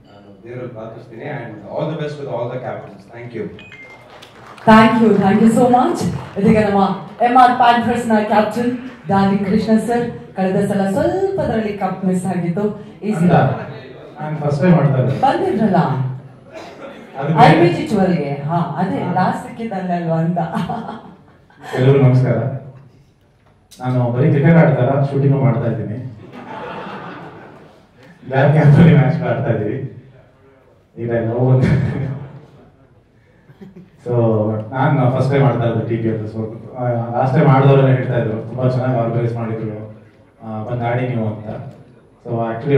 ನಾನು ದೇವರಲ್ಲಿ ಪ್ರಾರ್ಥಿಸ್ತೀನಿ. And all the best with all the captains. Thank you. Thank you so much. ಇದೀಗ ನಮ್ಮ MR ಪ್ಯಾಂಥರ್ಸ್ ನ ಕ್ಯಾಪ್ಟನ್ ದಾನಿ ಕೃಷ್ಣ ಸರ್. ಕಳೆದ ಸಲ ಸ್ವಲ್ಪದರಲ್ಲಿ ಕಪ್ ಮಿಸ್ ಆಗಿತ್ತು. ನಾನು ಫಸ್ಟ್ ಟೈಮ್ ಮಾಡ್ತಾ ಇದ್ದೆ. ಬಂದಿದ್ರಲ್ಲ IPG12ಗೆ. ಅದೇ ಲಾಸ್ಟ್ ಸಿಕ್ಕಿದ್ದಲ್ಲ ಅಲ್ವಾ ಅಂತ. ಎಲ್ಲರಿಗೂ ನಮಸ್ಕಾರ. ನಾನು ಬರೀ ಕ್ರಿಕೆಟ್ ಆಡ್ತಾರ, ಶೂಟಿಂಗ್ ಮಾಡ್ತಾ ಇದ್ದೀನಿ. ಬ್ಯಾಕ್ ಕ್ಯಾಂಪಲ್ಲಿ ಮ್ಯಾಚ್ ಆಡ್ತಾ ಇದ್ದೀವಿ ಈಗ. ಸೊ ನಾನು ಫಸ್ಟ್ ಟೈಮ್ ಮಾಡ್ತಾ ಇದ್ದೆ TPL. ಸೊ ಲಾಸ್ಟ್ ಟೈಮ್ ಆಡಿದವರೆಲ್ಲ ಹೇಳ್ತಾ ಇದ್ರು ತುಂಬಾ ಚೆನ್ನಾಗಿ ಆರ್ಗನೈಸ್ ಮಾಡಿದ್ರು, ಬಂದು ಆಡಿ ನೀವು ಅಂತ. So actually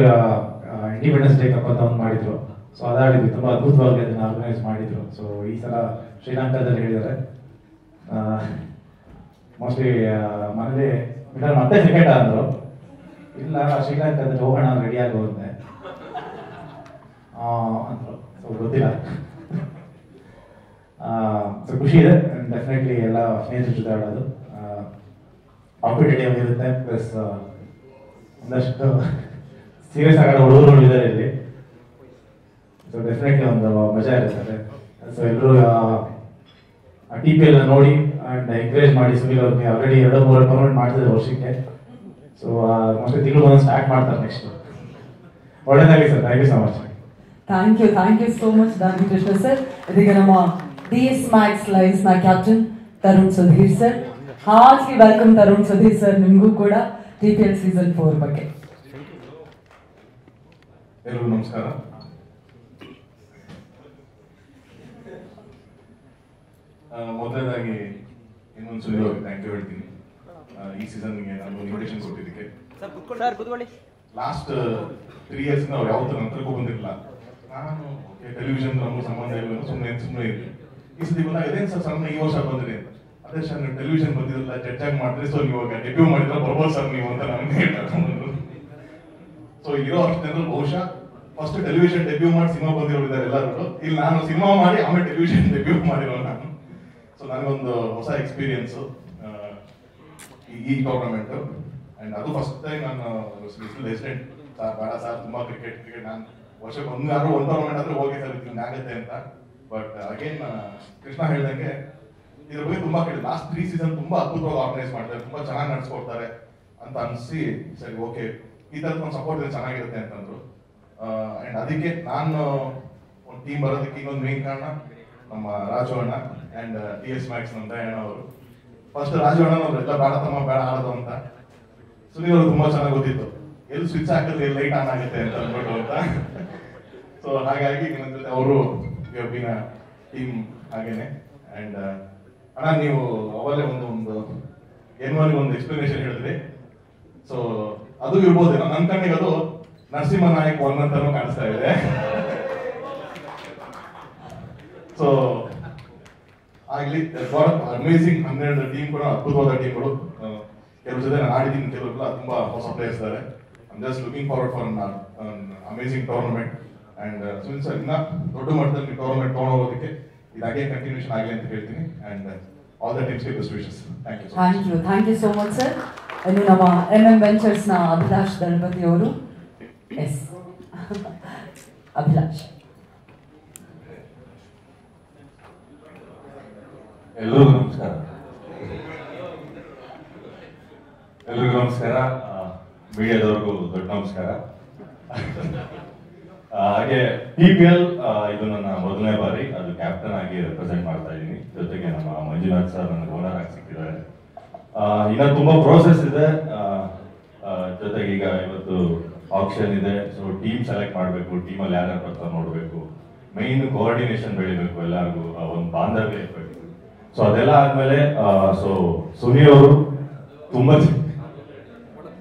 independence day cup ಅಂತ ಒಂದು ಮಾಡಿದ್ರು. ಸೊ ಅದಾಡಿದ್ವಿ, ತುಂಬ ಅದ್ಭುತವಾಗಿ ಅದನ್ನ ಆರ್ಗನೈಸ್ ಮಾಡಿದ್ರು. ಸೊ ಈ ಸಲ ಶ್ರೀಲಂಕಾದಲ್ಲಿ ಹೇಳಿದ್ದಾರೆ ಮೋಸ್ಟ್ಲಿ ಮನೇಲಿ ಮತ್ತೆ ಕ್ರಿಕೆಟ್ ಅಂದರು. ಇಲ್ಲ ಶ್ರೀಲಂಕಾದಲ್ಲಿ ಹೋಗೋಣ ರೆಡಿ ಆಗಿ ಹೋದೆ ಅಂದರು. ಸೊ ಗೊತ್ತಿಲ್ಲ. ಸೊ ಖುಷಿ ಇದೆ. ಡೆಫಿನೆಟ್ಲಿ ಎಲ್ಲ ಸ್ನೇಹಿತರ ಜೊತೆ ಆಡೋದು ಕಾಂಪಿಟೇಟಿವ್ ಇರುತ್ತೆ. ಪ್ಲಸ್ ಒಂದಷ್ಟು ಸೀರಿಯಸ್ ಆಗಿ ಆಡೋ ಹುಡುಗರು ಇದ್ದಾರೆ ಇಲ್ಲಿ. ಸೊ ಡೆಫಿನೆಟ್ಲಿ ಒಂದು ಮಜಾ ಇರುತ್ತೆ. ಸೊ ಎಲ್ಲರೂ TPL ನೋಡಿ ಆ್ಯಂಡ್ ಎಂಕರೇಜ್ ಮಾಡಿ. ಸುನೀಲ್ ಅವ್ರಿಗೆ ಆಲ್ರೆಡಿ 2-3 ಟೂರ್ನಮೆಂಟ್ ಮಾಡ್ತಿದ್ದಾರೆ ವರ್ಷಕ್ಕೆ. ಸೊ ಮತ್ತೆ ತಿಂಗಳು ಒಂದೊಂದು ಸ್ಟಾರ್ಟ್ ಮಾಡ್ತಾರೆ ನೆಕ್ಸ್ಟ್. ಒಳ್ಳೆದಾಗಲಿ sir. Thank you so much. Thank you so much Dani Krishna sir. ಇದೀಗ ನಮ್ಮ DS Max Lives ನ captain Tarun Sudhir sir. Heartly welcome Tarun Sudhir sir ನಿಮಗೂ ಕೂಡ TPL ಸೀಸನ್ 4 ಬಗ್ಗೆ. ಎಲ್ಲರಿಗೂ ನಮಸ್ಕಾರ. ಮೊದಲನೇದಾಗಿ ಇನ್ನೊಂದ್ಸಲಿ ಥ್ಯಾಂಕ್ ಯು ಹೇಳ್ತೀನಿ ಈ ಸೀಸನ್ಗೆ ನಾನು ಇನ್ವಿಟೇಷನ್ ಕೊಟ್ಟಿದ್ದಕ್ಕೆ. ಲಾಸ್ಟ್ 3 years ಅವ್ರು ಯಾವತ್ತೂ ನನ್ನ ಹತ್ರಕ್ಕೂ ಬಂದಿರಲಿಲ್ಲ. ನಾನು ಟೆಲಿವಿಷನ್ ನಮಗೂ ಸಂಬಂಧ ಇಲ್ಲ ಸುಮ್ಮನೆ ಇದ್ವಿ. ಈ ಸತಿ ಬಂದಾಗ ಇದೇನು ಸರ್ ಸಣ್ಣ ಈ ವರ್ಷ ಬಂದ್ರಿ ಅಂತ. ಅದೇ ಸರ್ ನೀವು ಟೆಲಿವಿಷನ್ ಬಂದಿರಲ್ಲ, ಜಡ್ಜ್ ಆಗಿ ಮಾಡಿದ್ರಿ, ಸೊ ನೀವು ಡೆಬ್ಯೂ ಮಾಡಿದ್ರೆ ಬರ್ಬೋದು ಸರ್ ನೀವು ಅಂತ ನನಗೆ ಕರ್ಕೊಂಡ್ಬಂದ್ರು. ಸೊ ಇರೋ ಅಷ್ಟು ಜನರು ಬಹುಶಃ ಫಸ್ಟ್ ಟೆಲಿವಿಷನ್ ಡೆಬ್ಯೂ ಮಾಡಿ ಸಿನಿಮಾ ಬಂದಿರೋರಿದ್ದಾರೆ ಎಲ್ಲರೂ. ಇಲ್ಲಿ ನಾನು ಸಿನಿಮಾ ಮಾಡಿ ಆಮೇಲೆ ಟೆಲಿವಿಷನ್ ಡೆಬ್ಯೂ ಮಾಡಿರೋ ನಾನು. ಸೊ ನನಗೊಂದು ಹೊಸ ಎಕ್ಸ್ಪೀರಿಯನ್ಸು ಈ ಟೂರ್ನಮೆಂಟ್. ಅಂಡ್ ಅದು ಫಸ್ಟ್ ಟೈಮ್ ನಾನು ರೆಸಿಡೆಂಟ್ ಸರ್ ಬೇಡ ಸರ್ ತುಂಬಾ ಕ್ರಿಕೆಟ್ ನಾನು ವರ್ಷಕ್ಕೆ ಒಂದು ಟೂರ್ನಮೆಂಟ್ ಆದ್ರೆ ಹೋಗಿ ಸರ್ ಹಿಂಗೆ ಆಗುತ್ತೆ ಅಂತ. ಬಟ್ ಅಗೇನ್ ಕೃಷ್ಣ ಹೇಳ್ದಂಗೆ ಇದ್ರ ಬಗ್ಗೆ ತುಂಬಾ ಕೇಳಿ ಲಾಸ್ಟ್ 3 season ತುಂಬಾ ಅದ್ಭುತವಾಗಿ ಆರ್ಗನೈಸ್ ಮಾಡ್ತಾರೆ, ತುಂಬಾ ಚೆನ್ನಾಗಿ ನಡೆಸ್ಕೊಡ್ತಾರೆ ಅಂತ ಅನ್ಸಿ ಸರಿ ಓಕೆ ಈ ತರದ ಒಂದು ಸಪೋರ್ಟ್ ಇದೆ ಚೆನ್ನಾಗಿರುತ್ತೆ ಅಂತಂದ್ರು. ಅಂಡ್ ಅದಕ್ಕೆ ನಾನು ಒಂದು ಟೀಮ್ ಬರೋದಕ್ಕೆ ಇನ್ನೊಂದು ಮೇನ್ ಕಾರಣ ನಮ್ಮ ರಾಜು ಅಣ್ಣ ಅಂಡ್ TS Max ನಮ್ಮ ದಯಣ್ಣ ಅವರು. ಫಸ್ಟ್ ರಾಜು ಅಣ್ಣ ಅವರೆಲ್ಲ ಬೇಡ ತಮ್ಮ ಬೇಡ ಆಡೋದು ಅಂತ. ಸುನೀಲ್ ಅವರು ತುಂಬಾ ಚೆನ್ನಾಗಿ ಗೊತ್ತಿತ್ತು ಎಲ್ಲಿ ಸ್ವಿಚ್ ಹಾಕಿದ್ರೆ ಲೈಟ್ ಆನ್ ಆಗುತ್ತೆ ಅಂತ ಅಂದ್ಬಿಟ್ಟು ಅಂತ. ಸೊ ಹಾಗಾಗಿ ನನ್ನ ಜೊತೆ ಅವರು ಟೀಮ್ ಹಾಗೇನೆ. ಅಂಡ್ ಅಣ್ಣ ನೀವು ಅವಲ್ಲೇ ಒಂದು ಏನ್ವಲ್ಲಿ ಒಂದು ಎಕ್ಸ್ಪ್ಲನೇಷನ್ ಹೇಳಿದ್ರಿ. ಸೊ ಅದು ಇರ್ಬೋದೇನೋ ನನ್ನ ಕಣ್ಣಿಗೆ ಅದು ನರಸಿಂಹ ನಾಯಕ್ 1 ಅಂತಾನೂ ಕಾಣಿಸ್ತಾ ಇದೆ. ಸೊ ಆಗ್ಲಿ ಅಮೇಸಿಂಗ್ 12 ಟೀಮ್ ಕೂಡ ಅದ್ಭುತವಾದ ಟೀಮ್ಗಳು. ಕೆಲವು ಜೊತೆ ನಾನು ಆಡಿದ್ದೀನಿ, ಕೆಲವರೆಲ್ಲ ತುಂಬಾ ಹೊಸ ಪ್ಲೇಯರ್ಸ್ ಇದ್ದಾರೆ. I am just looking forward for amazing tournament. And Sunil sir ಇನ್ನ ದೊಡ್ಡ ಮಟ್ಟದಲ್ಲಿ ಟೂರ್ನಮೆಂಟ್ ತಗೊಂಡೋಗೋದಕ್ಕೆ ಇದಾಗೆ ಕಂಟಿನ್ಯೂಷನ್ ಆಗಲಿ ಅಂತ ಹೇಳ್ತೀನಿ. ಅಂಡ್ ಆಲ್ ದ ಟೀಮ್ಸ್ಗೆ best wishes. Thank you so much sir. ಇನ್ನು ನಮ್ಮ MM Ventures ನ ಅಭಿಲಾಷ್ ದಳಪತಿ ಅವರು. ಎಸ್ ಅಭಿಲಾಷ್. ಎಲ್ರಿಗೂ ನಮಸ್ಕಾರ. ಮೀಡಿಯಾದವ್ರಿಗೂ ದೊಡ್ಡ ನಮಸ್ಕಾರ. ಹಾಗೆ TPL ಇದು ನನ್ನ ಮೊದಲನೇ ಬಾರಿ ಅದು ಕ್ಯಾಪ್ಟನ್ ಆಗಿ ರೆಪ್ರೆಸೆಂಟ್ ಮಾಡ್ತಾ ಇದ್ದೀನಿ. ಜೊತೆಗೆ ನಮ್ಮ ಮಂಜುನಾಥ್ ಸರ್ ನನಗೆ ಓನರ್ ಆಗಿ ಸಿಕ್ಕಿದ್ದಾರೆ. ಇನ್ನ ತುಂಬಾ ಪ್ರೋಸೆಸ್ ಇದೆ. ಜೊತೆಗೆ ಈಗ ಇವತ್ತು ಆಪ್ಷನ್ ಇದೆ. ಸೊ ಟೀಮ್ ಸೆಲೆಕ್ಟ್ ಮಾಡಬೇಕು, ಟೀಮಲ್ಲಿ ಯಾರ್ಯಾರು ಬರ್ತಾರೆ ನೋಡಬೇಕು, ಮೈನ್ ಕೋಆರ್ಡಿನೇಷನ್ ಬೆಳಿಬೇಕು, ಎಲ್ಲರಿಗೂ ಒಂದು ಬಾಂಧವ್ಯ ಇರಬೇಕು. ಸೊ ಅದೆಲ್ಲ ಆದ್ಮೇಲೆ ಸೊ ಸುನೀಲ್ ಅವರು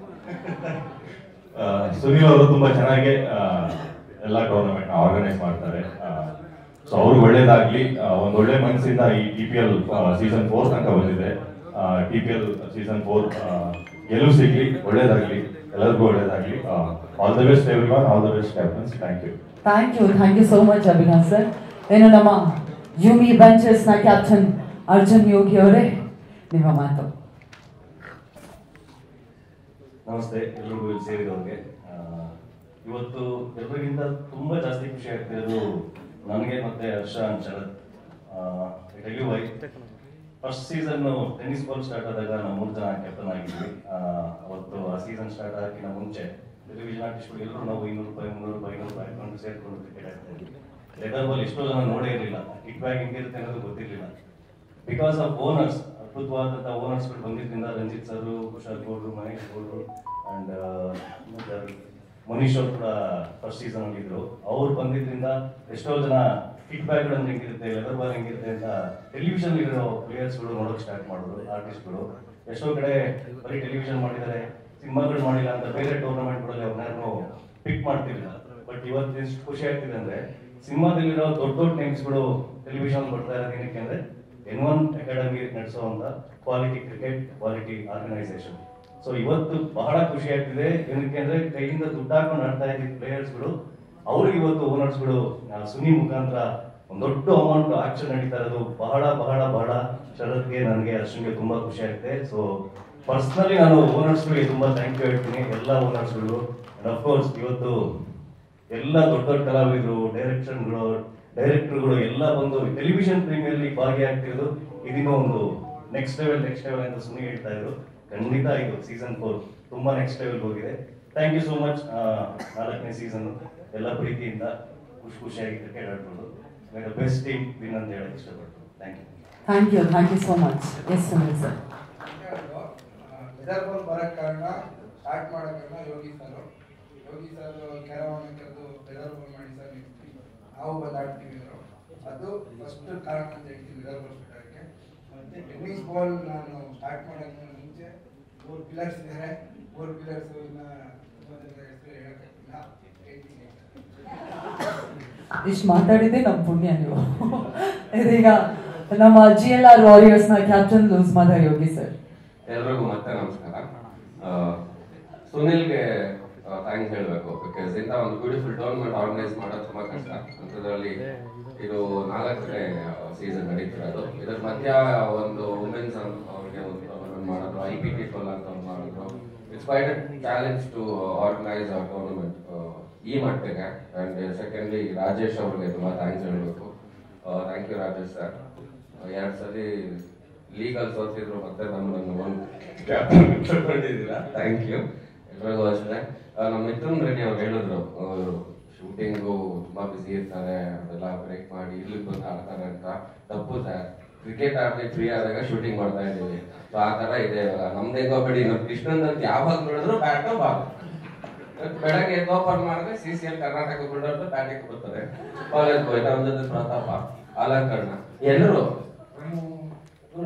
ತುಂಬಾ ಚೆನ್ನಾಗಿ ಎಲ್ಲ ಟೂರ್ನಮೆಂಟ್ ಆರ್ಗನೈಸ್ ಮಾಡ್ತಾರೆ. ಸೊ ಅವ್ರಿಗೆ ಒಳ್ಳೇದಾಗ್ಲಿ. ಒಂದು ಒಳ್ಳೆ ಮನಸ್ಸಿಂದ ಈ TPL ಸೀಸನ್ 4 ತನಕ ಬಂದಿದೆ. TPL ಸೀಸನ್ 4 ಗೆಲುವು ಸಿಗ್ಲಿ, ಒಳ್ಳೇದಾಗ್ಲಿ, ಎಲ್ಲರಿಗೂ ಒಳ್ಳೇದಾಗ್ಲಿ. All the best everyone, all the best captains. Thank you so much Abhinav sir. ಏನು ನಮ್ಮ ಯುಮಿ ವೆಂಚರ್ಸ್ ನ ಕ್ಯಾಪ್ಟನ್ ಅರ್ಜುನ್ ಯೋಗಿ ಅವರೇ, ನಿಮ್ಮ ಮಾತು. ನಮಸ್ತೆ ಎಲ್ರಿಗೂ ಇಲ್ಲಿ ಸೇರಿದವ್ರಿಗೆ. ಇವತ್ತು ಎಲ್ಲರಿಗಿಂತ ತುಂಬಾ ಜಾಸ್ತಿ ಖುಷಿ ಆಗ್ತಿರೋದು ನನಗೆ ಮತ್ತೆ Harsha and Sharath. First season tennis ball start ಆದಾಗ ನಾವು 3 ಜನ ಕ್ಯಾಪ್ಟನ್ ಆಗಿದ್ವಿ. ಅವತ್ತು ಆ ಸೀಸನ್ ಸ್ಟಾರ್ಟ್ ಆಗಿನ ಮುಂಚೆ ಟೆಲಿವಿಷನ್ ಆರ್ಟಿಸ್ಟ್ಗಳು ಎಲ್ಲರೂ ನಾವು 200 ರೂಪಾಯಿ 300 ರೂಪಾಯಿ 500 ರೂಪಾಯಿ ಹಾಕೊಂಡು ಸೇರ್ಕೊಂಡು ಕ್ರಿಕೆಟ್ ಆಡ್ತಾ ಇದ್ವಿ. ಲೆದರ್ ಬಾಲ್ ಎಷ್ಟೋ ಜನ ನೋಡೇ ಇರಲಿಲ್ಲ, ಕಿಟ್ ಬ್ಯಾಗ್ ಹೆಂಗಿರುತ್ತೆ ಅನ್ನೋದು ಗೊತ್ತಿರಲಿಲ್ಲ. ಬಿಕಾಸ್ ಆಫ್ ಓನರ್ಸ್, ಅದ್ಭುತವಾದಂಥ ಓನರ್ಸ್ಗಳು ಬಂದಿದ್ದರಿಂದ ರಂಜಿತ್ ಸರ್, ಕುಶಾಲ್ ಗೌಡ್ರು, ಮಹೇಶ್ ಗೌಡ್ರು ಅಂಡ್ ಮನೀಶ್ ಅವರು ಕೂಡ ಫಸ್ಟ್ ಸೀಸನ್ ಅಲ್ಲಿ ಇದ್ರು. ಅವ್ರು ಬಂದಿದ್ರಿಂದ ಎಷ್ಟೋ ಜನ ಕಿಟ್ ಬ್ಯಾಗ್ಗಳು ಹೆಂಗಿರುತ್ತೆ, ಲೆದರ್ ಬಾಲ್ ಹೆಂಗಿರುತ್ತೆ ಅಂತ ಟೆಲಿವಿಷನ್ ಇರೋ ಪ್ಲೇಯರ್ಸ್ಗಳು ನೋಡೋಕೆ ಸ್ಟಾರ್ಟ್ ಮಾಡಿದ್ರು. ಆರ್ಟಿಸ್ಟ್ಗಳು ಎಷ್ಟೋ ಕಡೆ ಬರೀ ಟೆಲಿವಿಷನ್ ಮಾಡಿದ್ದಾರೆ, ಸಿನಿಮಾಗಳು ಮಾಡಿಲ್ಲ ಅಂತ ಬೇರೆ ಟೂರ್ನಮೆಂಟ್ಗಳಲ್ಲಿ ಅವ್ರನ್ನ ಪಿಕ್ ಮಾಡ್ತಿರ್ಲಿಲ್ಲ. ಬಟ್ ಇವತ್ತು ಎಷ್ಟು ಖುಷಿ ಆಗ್ತಿದೆ ಅಂದ್ರೆ ಸಿನಿಮಾದಲ್ಲಿರೋ ದೊಡ್ಡ ದೊಡ್ಡ ನೇಮ್ಸ್ಗಳು ಟೆಲಿವಿಷನ್ ಬರ್ತಾ ಇರೋದು ಏನಕ್ಕೆ ಅಂದ್ರೆ N1 ಅಕಾಡೆಮಿ ನಡೆಸುವಂತ quality cricket, quality organisation. So ಇವತ್ತು ಬಹಳ ಖುಷಿ ಆಗ್ತಿದೆ. ಏನಕ್ಕೆ ಅಂದ್ರೆ ಕೈಯಿಂದ ದುಡ್ಡು ಹಾಕೊಂಡು ಆಡ್ತಾ ಇದ್ದ ಪ್ಲೇಯರ್ಸ್ಗಳು ಅವ್ರಿಗೆ ಇವತ್ತು ಓನರ್ಸ್ಗಳು ಸುನಿ ಮುಖಾಂತರ ಒಂದು ದೊಡ್ಡ ಅಮೌಂಟ್ ಆಕ್ಷನ್ ನಡೀತಾ ಇರೋದು ಬಹಳ ಬಹಳ ಬಹಳ ಶರತ್ಗೆ, ನನಗೆ, ಅರ್ಶನ್ಗೆ ತುಂಬಾ ಖುಷಿ ಆಗುತ್ತೆ. ಸೊ ಪರ್ಸನಲಿ ನಾನು ಓನರ್ಸ್ಗಳಿಗೆ ತುಂಬಾ ಥ್ಯಾಂಕ್ ಯು ಹೇಳ್ತೀನಿ, ಎಲ್ಲ ಓನರ್ಸ್ಗಳು. ಅಂಡ್ ಅಫ್ಕೋರ್ಸ್ ಇವತ್ತು ಎಲ್ಲ ದೊಡ್ಡ ದೊಡ್ಡ ಕಲಾವಿದರು, ಡೈರೆಕ್ಟರ್ಗಳು ಎಲ್ಲ ಬಂದು ಟೆಲಿವಿಷನ್ ಪ್ರೀಮಿಯರ್ ಲೀಗ್ ಭಾಗಿಯಾಗ್ತಿರೋದು ಇದೀಗ ಒಂದು ನೆಕ್ಸ್ಟ್ ಲೆವೆಲ್ ಅಂತ ಸುನಿ ಹೇಳ್ತಾ ಇದ್ರು. ಖಂಡಿತ ಇದು ಸೀಸನ್ 4 ತುಂಬಾ ನೆಕ್ಸ್ಟ್ ಲೆವೆಲ್ ಹೋಗಿದೆ. Thank you so much. 4ನೇ ಸೀಸನ್ ಎಲ್ಲ ಪ್ರೀತಿಯಿಂದ ಖುಷಿಯಾಗಿ ಕ್ರಿಕೆಟ್ ಆಡ್ಬೋದು. ಬೆಸ್ಟ್ ಟೀಮ್ ವಿನ್ ಅಂತ ಹೇಳಕ್ ಇಷ್ಟಪಡ್ತೀನಿ. Thank you so much. Yes Sunil sir. Leather ball ಬರಕ್ ಕಾರಣ ಸ್ಟಾರ್ಟ್ ಮಾಡೋ ಕಾರಣ ಯೋಗಿ ಸರ್ ಕೆರವನ್ನು ಕರೆದು ನಾವು ಬಂದು ಆಡ್ತೀವಿ ಅದು ಫಸ್ಟ್ ಕಾರಣ ಅಂತ ಹೇಳ್ತೀನಿ ಮಿರರ್ ಬರ್ಸ್ಬಿಟ್ಟಕ್ಕೆ. ಮತ್ತು ಟೆನ್ನಿಸ್ ಬಾಲ್ ನಾನು ಸ್ಟಾರ್ಟ್ ಮಾಡೋದಕ್ಕೆ ಮುಂಚೆ 4 ಪಿಲ್ಲರ್ಸ್ ಇದ್ದಾರೆ. 4 ಪಿಲ್ಲರ್ಸ್ ತುಂಬ ಜನ ಹೆಸರು ಹೇಳೋಕ್ಕಾಗ್ತಿಲ್ಲ, ಹೇಳ್ತೀನಿ. ಇಷ್ಟು ಮಾತಾಡಿದ್ದೆ ನಮ್ಮ ಪುಣ್ಯ ನೀವು. ಇದೀಗ ನಮ್ಮ GLR ವಾರಿಯರ್ಸ್ ನ ಕ್ಯಾಪ್ಟನ್ ಲೂಸ್ಮಾದ ಯೋಗಿ ಸರ್. ಎಲ್ರಿಗೂ ಮತ್ತೆ ನಮಸ್ಕಾರ. ಸುನಿಲ್ಗೆ ಥ್ಯಾಂಕ್ಸ್ ಹೇಳಬೇಕು. ಬಿಕಾಸ್ ಇಂಥ ಒಂದು ಬ್ಯೂಟಿಫುಲ್ ಟೂರ್ನಮೆಂಟ್ ಆರ್ಗನೈಸ್ ಮಾಡೋದು ತುಂಬಾ ಕಷ್ಟ. ಅಂಥದ್ರಲ್ಲಿ ಇದು 4ನೇ ಸೀಸನ್ ನಡೀತಿರೋದು. ಇದ್ರ ಮಧ್ಯ ಒಂದು ವುಮೆನ್ಸ್ ಅವ್ರಿಗೆ ಒಂದು ಟೂರ್ನಮೆಂಟ್ ಮಾಡೋದು, IPT ಫುಲ್ ಅಂತ ಒಂದು ಮಾಡಿದ್ರು. It's quite a challenge to organise a tournament ಈ ಮಟ್ಟಿಗೆ. ಅಂಡ್ ಸೆಕೆಂಡ್ಲಿ ರಾಜೇಶ್ ಅವ್ರಿಗೆ ತುಂಬಾ ಥ್ಯಾಂಕ್ಸ್ ಹೇಳಬೇಕು. Thank you Rajesh sir. 2 ಸಲ ಲೀಗಲ್ ಸೋತಿದ್ರು ಮತ್ತೆ ನಮ್ಮನ್ನು ಒಂದು ಕ್ಯಾಪ್ಟನ್ ತಗೊಂಡಿದ್ದೀರಾ, ಥ್ಯಾಂಕ್ ಯು. ಎಲ್ರಿಗೂ ಅಷ್ಟೇ. ನಮ್ಮ ಮಿಥುನ್ ರೆಡ್ಡಿ ಅವ್ರು ಹೇಳಿದ್ರು ಶೂಟಿಂಗು ತುಂಬಾ ಬಿಸಿ ಇರ್ತಾರೆ, ಅದೆಲ್ಲ ಬ್ರೇಕ್ ಮಾಡಿ ಇಲ್ಲಿಗೆ ಬಂದು ಆಡ್ತಾರೆ ಅಂತ. ತಪ್ಪು ಸರ್. ಕ್ರಿಕೆಟ್ ಆಡಲಿ ಫ್ರೀ ಆದಾಗ ಶೂಟಿಂಗ್ ಮಾಡ್ತಾ ಇದ್ದೀವಿ. ಸೊ ಆ ಥರ ಇದೆ ಇವಾಗ ನಮ್ದೇಗೋ ಬಿಡಿ. ನಮ್ಮ ಕೃಷ್ಣನ್ ಅಂತ ಯಾವಾಗ ನೋಡಿದ್ರು ಬ್ಯಾಟು ಬಾಲ್. ಬೆಳಗ್ಗೆ ಓಪನ್ ಮಾಡಿದ್ರೆ CCL ಕರ್ನಾಟಕ ಬಿಡೋದು ಬ್ಯಾಟಿಂಗ್ ಬರ್ತಾರೆ. ಕಾಲೇಜ್ ಹೋಯ್ತಾ ಒಂದ್ ಜೊತೆ ಪ್ರತಾಪ ಅಲಂಕರಣ ಎಲ್ಲರೂ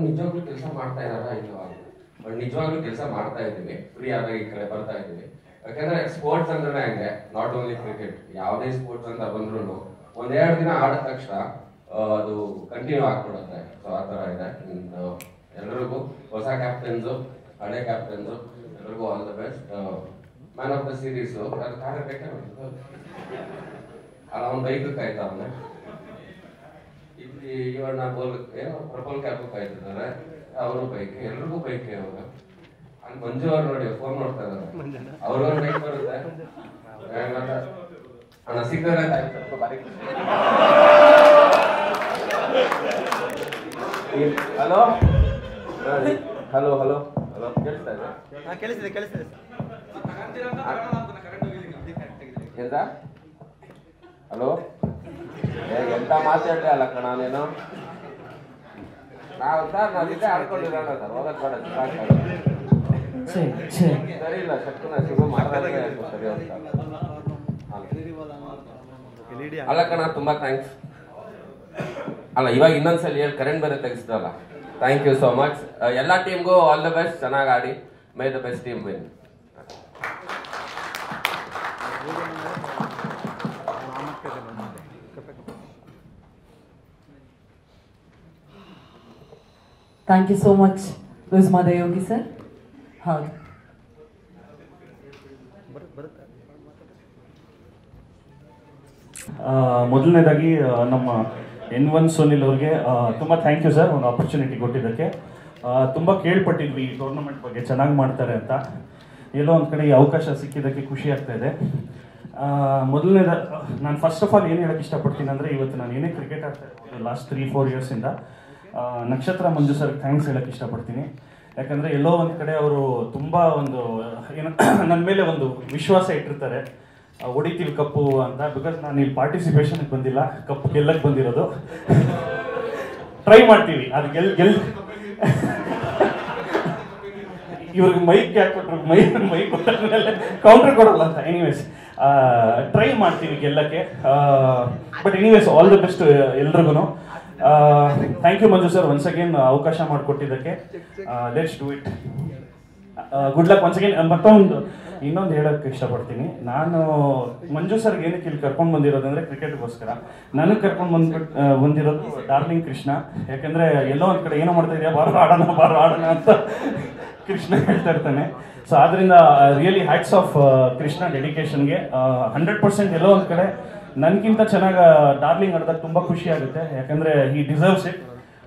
ನಿಜವಾಗ್ಲೂ ಕೆಲಸ ಮಾಡ್ತಾ ಇದಾರ ಇಲ್ವಾ? ಬಟ್ ನಿಜವಾಗ್ಲೂ ಕೆಲಸ ಮಾಡ್ತಾ ಇದ್ದೀವಿ. ಫ್ರೀ ಆದಾಗ ಈ ಕಡೆ ಬರ್ತಾ ಇದ್ದೀವಿ. ಯಾಕಂದ್ರೆ ಸ್ಪೋರ್ಟ್ಸ್ ಅಂದ್ರೆ ಹಂಗೆ, ನಾಟ್ ಓನ್ಲಿ ಕ್ರಿಕೆಟ್, ಯಾವುದೇ ಸ್ಪೋರ್ಟ್ಸ್ ಅಂತ ಬಂದ್ರು 1-2 ದಿನ ಆಡಿದ ತಕ್ಷಣ ಅದು ಕಂಟಿನ್ಯೂ ಆಗ್ಬಿಡುತ್ತೆ. ಸೊ ಆ ಥರ ಇದೆ. ಎಲ್ರಿಗೂ ಹೊಸ ಕ್ಯಾಪ್ಟನ್ಸು, ಹಳೆ ಕ್ಯಾಪ್ಟನ್ಸು ಎಲ್ರಿಗೂ all the best. Man of the series ಅದು ಕಾರ್ಯ ಬೇಕೇ ಅಲ್ಲ, ಅವ್ನ ಬೈಕ್ ಕಾಯ್ತಾ ಅವನೇ. ಇಲ್ಲಿ ಇವಣ್ಣ ಬೋಲ್ ಏನೋ ಪ್ರಪಲ್ ಕ್ಯಾಪ್ ಕಾಯ್ತಿದ್ದಾರೆ, ಅವರು ಬೈಕ್, ಎಲ್ರಿಗೂ ಬೈಕ್. ಅವಾಗ ಅಲ್ಲಿ ಮಂಜು ಅವ್ರು ನೋಡಿ ಫೋನ್ ನೋಡ್ತಾ ಇದ್ದಾರೆ, ಅವ್ರಿಗೊಂದು ಬೈಕ್ ಬರುತ್ತೆ. ಮತ್ತೆ ಅಣ್ಣ ಸಿಗ್ತಾರೆ ಹಲೋ ಹಲೋ ಹಲೋ ಹಲೋ ಕೇಳಿಸ್ತಾ ಇದೆ? ಕೇಳಿಸ್ತಿದೆ ಕೇಳಿಸ್ತಿದೆ. ಎಂತ ಹಲೋ ಎಂತ ಮಾತಾಡ್ಲಿ ಅಲ್ಲ ಕಣ ನೀನು. ನಾವು ಸರ್ ನಾವಿದ್ದೆ ಆಡ್ಕೊಂಡಿರೋಣ ಸರ್, ಹೋಗೋದು ಬೇಡ ಸರಿ ಇಲ್ಲ ಶಕ್ತಿನ ಶುರು ಮಾಡಿದ್ರೆ ಸರಿ ಅಲ್ಲ ಕಣ. ತುಂಬಾ ಥ್ಯಾಂಕ್ಸ್. ಅಲ್ಲ ಇವಾಗ ಇನ್ನೊಂದ್ಸಲಿ ಹೇಳಿ ಕರೆಂಟ್ ಬೇರೆ ತೆಗಿಸ್ದಲ್ಲ. Thank you so much. ಎಲ್ಲ ಟೀಮ್ಗೂ ಆಲ್ ದ ಬೆಸ್ಟ್. ಚೆನ್ನಾಗಿ ಆಡಿ. May the best team win. Thank you so much Loosemada Yogi sir. ಹೌದು ಮೊದಲನೇದಾಗಿ ನಮ್ಮ N1 ಸುನಿಲ್ ಅವ್ರಿಗೆ ತುಂಬ ಥ್ಯಾಂಕ್ ಯು ಸರ್, ಒಂದು ಆಪರ್ಚುನಿಟಿ ಕೊಟ್ಟಿದ್ದಕ್ಕೆ. ತುಂಬ ಕೇಳ್ಪಟ್ಟಿದ್ವಿ ಈ ಟೂರ್ನಮೆಂಟ್ ಬಗ್ಗೆ, ಚೆನ್ನಾಗಿ ಮಾಡ್ತಾರೆ ಅಂತ. ಎಲ್ಲೋ ಒಂದು ಕಡೆ ಈ ಅವಕಾಶ ಸಿಕ್ಕಿದ್ದಕ್ಕೆ ಖುಷಿ ಆಗ್ತಾ ಇದೆ. ಮೊದಲನೇದ ನಾನು ಫಸ್ಟ್ ಆಫ್ ಆಲ್ ಏನು ಹೇಳಕ್ಕೆ ಇಷ್ಟಪಡ್ತೀನಿ ಅಂದರೆ, ಇವತ್ತು ನಾನು ಏನೇ ಕ್ರಿಕೆಟ್ ಆಡ್ತಾ ಇರ್ಬೋದು ಲಾಸ್ಟ್ 3-4 ಇಯರ್ಸಿಂದ ನಕ್ಷತ್ರ ಮಂಜು ಸರ್ಗೆ ಥ್ಯಾಂಕ್ಸ್ ಹೇಳಕ್ಕೆ ಇಷ್ಟಪಡ್ತೀನಿ. ಯಾಕಂದರೆ ಎಲ್ಲೋ ಒಂದು ಕಡೆ ಅವರು ತುಂಬ ಒಂದು ಏನು ನನ್ನ ಮೇಲೆ ಒಂದು ವಿಶ್ವಾಸ ಇಟ್ಟಿರ್ತಾರೆ, ಹೊಡಿತೀವಿ ಕಪ್ಪು ಅಂತ. ಬಿಕಾಸ್ ನಾನು ಇಲ್ಲಿ ಪಾರ್ಟಿಸಿಪೇಷನ್ಗೆ ಬಂದಿಲ್ಲ, ಕಪ್ಪು ಗೆಲ್ಲಕ್ಕೆ ಬಂದಿರೋದು. ಟ್ರೈ ಮಾಡ್ತೀವಿ ಅದು ಗೆಲ್ ಇವ್ರಿಗೆ ಮೈಕ್ ಯಾಕೆ ಕೊಟ್ಟರು, ಮೈಕ್ ಕೊಟ್ಟಾದ್ಮೇಲೆ ಕೌಂಟರ್ ಕೊಡಲ್ಲ ಅಂತ. ಎನಿವೇಸ್ ಟ್ರೈ ಮಾಡ್ತೀವಿ ಗೆಲ್ಲಕ್ಕೆ. But anyways all the best ಎಲ್ರಿಗೂ. Thank you Manju sir once again ಅವಕಾಶ ಮಾಡಿಕೊಟ್ಟಿದ್ದಕ್ಕೆ. Let's do it. Good luck once again. ಇನ್ನೊಂದು ಹೇಳೋಕ್ಕೆ ಇಷ್ಟಪಡ್ತೀನಿ. ನಾನು ಮಂಜು ಸರ್ಗೆ ಏನಕ್ಕೆ ಇಲ್ಲಿ ಕರ್ಕೊಂಡು ಬಂದಿರೋದಂದ್ರೆ ಕ್ರಿಕೆಟ್ಗೋಸ್ಕರ. ನನಗೆ ಕರ್ಕೊಂಡು ಬಂದಿರೋದು ಡಾರ್ಲಿಂಗ್ ಕೃಷ್ಣ. ಯಾಕಂದರೆ ಎಲ್ಲೋ ಒಂದು ಕಡೆ ಏನೋ ಮಾಡ್ತಾ ಇದೆಯಾ, ಬಾರೋ ಆಡೋಣ ಅಂತ ಕೃಷ್ಣ ಹೇಳ್ತಾ ಇರ್ತಾನೆ. ಸೊ ಆದ್ದರಿಂದ ರಿಯಲಿ ಹ್ಯಾಟ್ಸ್ ಆಫ್ ಕೃಷ್ಣ ಡೆಡಿಕೇಶನ್ಗೆ. 100% ಎಲ್ಲೋ ಒಂದು ಕಡೆ ನನಗಿಂತ ಚೆನ್ನಾಗಿ ಡಾರ್ಲಿಂಗ್ ಆಡಿದಾಗ ತುಂಬ ಖುಷಿ ಆಗುತ್ತೆ. ಯಾಕಂದರೆ ಹಿ ಡಿಸರ್ವ್ಸ್ ಇಟ್.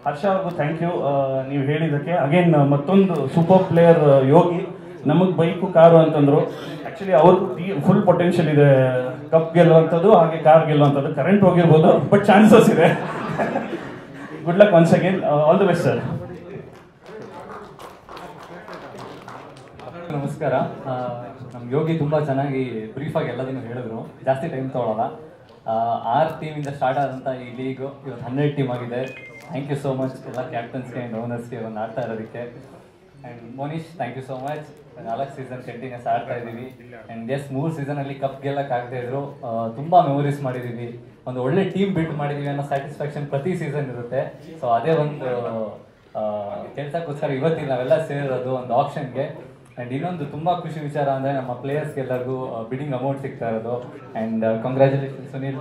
ಹರ್ಷ ಅವ್ರಿಗೂ ಥ್ಯಾಂಕ್ ಯು ನೀವು ಹೇಳಿದ್ದಕ್ಕೆ. ಅಗೇನ್ ಮತ್ತೊಂದು ಸೂಪರ್ ಪ್ಲೇಯರ್ ಯೋಗಿ, ನಮಗೆ ಬೈಕು ಕಾರು ಅಂತಂದ್ರು. ಆ್ಯಕ್ಚುಲಿ ಅವ್ರಿಗೂ ಫುಲ್ ಪೊಟೆನ್ಷಿಯಲ್ ಇದೆ ಕಪ್ ಗೆಲ್ಲುವಂಥದ್ದು ಹಾಗೆ ಕಾರ್ ಗೆಲ್ಲುವಂಥದ್ದು. ಕರೆಂಟ್ ಹೋಗಿರ್ಬೋದು ಬಟ್ ಚಾನ್ಸಸ್ ಇದೆ. Good luck once again. All the best sir. ನಮಸ್ಕಾರ. ನಮ್ಮ ಯೋಗಿ ತುಂಬ ಚೆನ್ನಾಗಿ ಬ್ರೀಫಾಗಿ ಎಲ್ಲದನ್ನು ಹೇಳಿದ್ರು, ಜಾಸ್ತಿ ಟೈಮ್ ತೊಗೊಳ್ಳಲ್ಲ. 6 ಟೀಮಿಂದ ಸ್ಟಾರ್ಟ್ ಆದಂಥ ಈ ಲೀಗು ಇವತ್ತು 12 ಟೀಮ್ ಆಗಿದೆ. ಥ್ಯಾಂಕ್ ಯು ಸೋ ಮಚ್ ಎಲ್ಲ ಕ್ಯಾಪ್ಟನ್ಸ್ಗೆ ಆ್ಯಂಡ್ ಓನರ್ಸ್ಗೆ ಒಂದು ಆಡ್ತಾ ಇರೋದಕ್ಕೆ. And Monish thank you so much. 4 season continues ಆಡ್ತಾ ಇದ್ದೀವಿ ಆ್ಯಂಡ್ ಎಸ್ 3 ಸೀಸನಲ್ಲಿ ಕಪ್ ಗೆಲ್ಲಕ್ಕಾಗದೇ ಇದ್ರು ತುಂಬ ಮೆಮೊರೀಸ್ ಮಾಡಿದ್ದೀವಿ, ಒಂದು ಒಳ್ಳೆ ಟೀಮ್ ಬಿಲ್ಡ್ ಮಾಡಿದ್ದೀವಿ ಅನ್ನೋ ಸ್ಯಾಟಿಸ್ಫ್ಯಾಕ್ಷನ್ ಪ್ರತಿ ಸೀಸನ್ ಇರುತ್ತೆ. ಸೊ ಅದೇ ಒಂದು ಕೆಲಸಕ್ಕೋಸ್ಕರ ಇವತ್ತಿಗೆ ನಾವೆಲ್ಲ ಸೇರಿರೋದು ಒಂದು ಆಪ್ಷನ್ಗೆ. ಆ್ಯಂಡ್ ಇನ್ನೊಂದು ತುಂಬ ಖುಷಿ ವಿಚಾರ ಅಂದರೆ ನಮ್ಮ ಪ್ಲೇಯರ್ಸ್ಗೆಲ್ಲರಿಗೂ ಬಿಡಿಂಗ್ ಅಮೌಂಟ್ ಸಿಗ್ತಾ ಇರೋದು. ಆ್ಯಂಡ್ ಕಂಗ್ರ್ಯಾಚುಲೇಷನ್ ಸುನಿಲ್,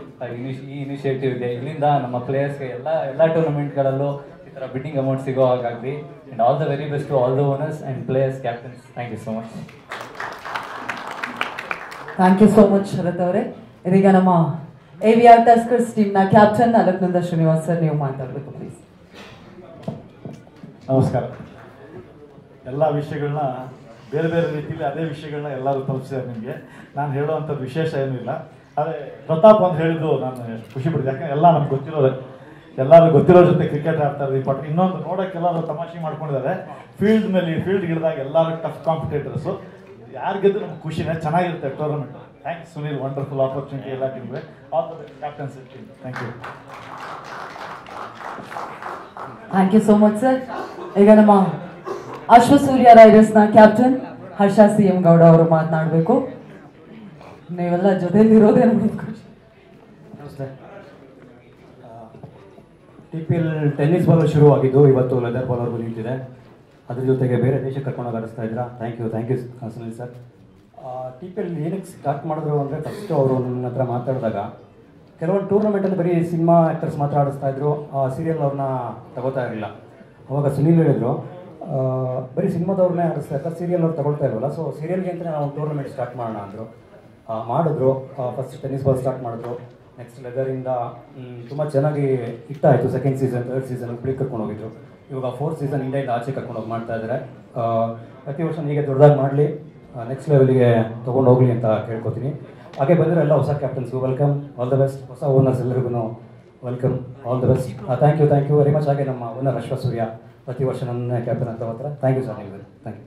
ಈ ಇನಿಷಿಯೇಟಿವ್ಗೆ ಇಲ್ಲಿಂದ ನಮ್ಮ ಪ್ಲೇಯರ್ಸ್ಗೆ ಎಲ್ಲ ಟೂರ್ನಮೆಂಟ್ಗಳಲ್ಲೂ ಈ ಥರ ಬಿಡ್ಡಿಂಗ್ ಅಮೌಂಟ್ ಸಿಗೋ ಹಾಗಾಗಲಿ. And all the very best to all the owners and players, captains. Thank you so much. Thank you so much Sharath ಅವರೇ. ಇದೀಗ ನಮ್ಮ AVR ಟಸ್ಕರ್ಸ್ ಟೀಮ್ನ ಕ್ಯಾಪ್ಟನ್ ಅಲಕ್ನಂದ ಶ್ರೀನಿವಾಸ್ ಸರ್, ನೀವು ಮಾತಾಡಬೇಕು ಪ್ಲೀಸ್. ನಮಸ್ಕಾರ. ಎಲ್ಲ ವಿಷಯಗಳನ್ನ ಬೇರೆ ಬೇರೆ ರೀತಿಯಲ್ಲಿ ಅದೇ ವಿಷಯಗಳನ್ನ ಎಲ್ಲರೂ ತಲುಪಿಸಿದ್ದಾರೆ ನಿಮಗೆ. ನಾನು ಹೇಳುವಂಥದ್ದು ವಿಶೇಷ ಏನೂ ಇಲ್ಲ. ಆದರೆ ಪ್ರತಾಪ್ ಅಂತ ಹೇಳಿದ್ದು ನಾನು ಖುಷಿ ಪಡಿದೆ, ಯಾಕಂದ್ರೆ ಎಲ್ಲ ನಮ್ಗೆ ಗೊತ್ತಿರೋದೆ, ಎಲ್ಲರೂ ಗೊತ್ತಿರೋ ಜೊತೆ ಕ್ರಿಕೆಟ್ ಆಡ್ತಾರೆ. ಬಟ್ ಇನ್ನೊಂದು ನೋಡೋಕೆ ಎಲ್ಲರೂ ತಮಾಷೆ ಮಾಡ್ಕೊಂಡಿದ್ದಾರೆ. ಫೀಲ್ಡ್ ಇಳಿದಾಗ ಎಲ್ಲರೂ ಟಫ್ ಕಾಂಪಿಟೇಟರ್ಸು, ಯಾರು ಗೆದ್ದು ನಮ್ಗೆ ಖುಷಿನೇ, ಚೆನ್ನಾಗಿರುತ್ತೆ tournament. Thanks Sunil, wonderful opportunity ಎಲ್ಲ ಟೀಮ್ಗೆ, all the captains team. Thank you. Thank you so much sir. ಈಗ ನಮ್ಮ ಅಶ್ವಸೂರ್ಯ ರೈಡರ್ಸ್ನ ಕ್ಯಾಪ್ಟನ್ ಹರ್ಷ CM ಗೌಡ ಅವರು ಮಾತನಾಡಬೇಕು. ನೀವೆಲ್ಲ ಜೊತೆಲಿರೋದೇ ನಮಗೆ ಖುಷಿ. ನಮಸ್ತೆ. TPL ಟೆನ್ನಿಸ್ ಬಾಲ್ ಶುರುವಾಗಿದ್ದು ಇವತ್ತು ಲೆದರ್ ಬಾಲ್ವರೆಗೂ ನಿಂತಿದೆ. ಅದ್ರ ಜೊತೆಗೆ ಬೇರೆ ದೇಶಕ್ಕೆ ಕರ್ಕೊಂಡೋಗಿ ಆಡಿಸ್ತಾ ಇದ್ದೀರಾ. Thank you Sunil sir. TPL ಏನಕ್ಕೆ ಸ್ಟಾರ್ಟ್ ಮಾಡಿದ್ರು ಅಂದರೆ ಫಸ್ಟು ಅವರು ನನ್ನ ಹತ್ರ ಮಾತಾಡಿದಾಗ ಕೆಲವೊಂದು ಟೂರ್ನಮೆಂಟಲ್ಲಿ ಬರೀ ಸಿನಿಮಾ ಆ್ಯಕ್ಟರ್ಸ್ ಮಾತ್ರ ಆಡಿಸ್ತಾ ಇದ್ರು, ಸೀರಿಯಲ್ ಅವ್ರನ್ನ ತಗೋತಾ ಇರಲಿಲ್ಲ. ಅವಾಗ ಸುನಿಲ್ ಹೇಳಿದರು ಬರೀ ಸಿನಿಮಾದವ್ರನ್ನೇ ಆಡಿಸ್ತಾ ಇರ್ತಾರೆ, ಸೀರಿಯಲ್ ಅವ್ರು ತಗೊಳ್ತಾ ಇಲ್ವಲ್ಲ, ಸೊ ಸೀರಿಯಲ್ಗೆ ಅಂತ ನಾವು ಒಂದು ಟೂರ್ನಮೆಂಟ್ ಸ್ಟಾರ್ಟ್ ಮಾಡೋಣ ಅಂದರು. ಮಾಡಿದ್ರು. ಫಸ್ಟ್ ಟೆನ್ನಿಸ್ ಬಾಲ್ ಸ್ಟಾರ್ಟ್ ಮಾಡಿದ್ರು. ನೆಕ್ಸ್ಟ್ ಲೆದರಿಂದ ತುಂಬ ಚೆನ್ನಾಗಿ ಹಿಟ್ಟಾಯಿತು. ಸೆಕೆಂಡ್ ಸೀಸನ್, ಥರ್ಡ್ ಸೀಸನ್ ಹುಬ್ಳಿಗೆ ಕರ್ಕೊಂಡು ಹೋಗಿದ್ರು. ಇವಾಗ 4th ಸೀಸನ್ ಇಂಡಿಯಾದಿಂದ ಆಚೆ ಕರ್ಕೊಂಡೋಗಿ ಮಾಡ್ತಾ ಇದ್ದಾರೆ. ಪ್ರತಿ ವರ್ಷ ಹೀಗೆ ದೊಡ್ಡದಾಗಿ ಮಾಡಲಿ, ನೆಕ್ಸ್ಟ್ ಲೆವೆಲ್ಗೆ ತೊಗೊಂಡು ಹೋಗಲಿ ಅಂತ ಕೇಳ್ಕೊತೀನಿ. ಹಾಗೆ ಬಂದಿರೋ ಎಲ್ಲ ಹೊಸ ಕ್ಯಾಪ್ಟನ್ಸ್ಗೂ ವೆಲ್ಕಮ್, ಆಲ್ ದ ಬೆಸ್ಟ್. ಹೊಸ ಓನರ್ಸ್ ಎಲ್ಲರಿಗೂ welcome, all the best. Thank you very much. ಹಾಗೆ ನಮ್ಮ ಓನರ್ ಅಶ್ವಸೂರ್ಯ ಪ್ರತಿ ವರ್ಷ ನನ್ನ ಕ್ಯಾಪ್ಟನ್ ಅಂತ ಹೋಗ್ತಾರೆ. Thank you sir. ನೀವು ಥ್ಯಾಂಕ್ ಯು.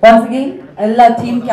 Once again, ಎಲ್ಲ ಟೀಮ್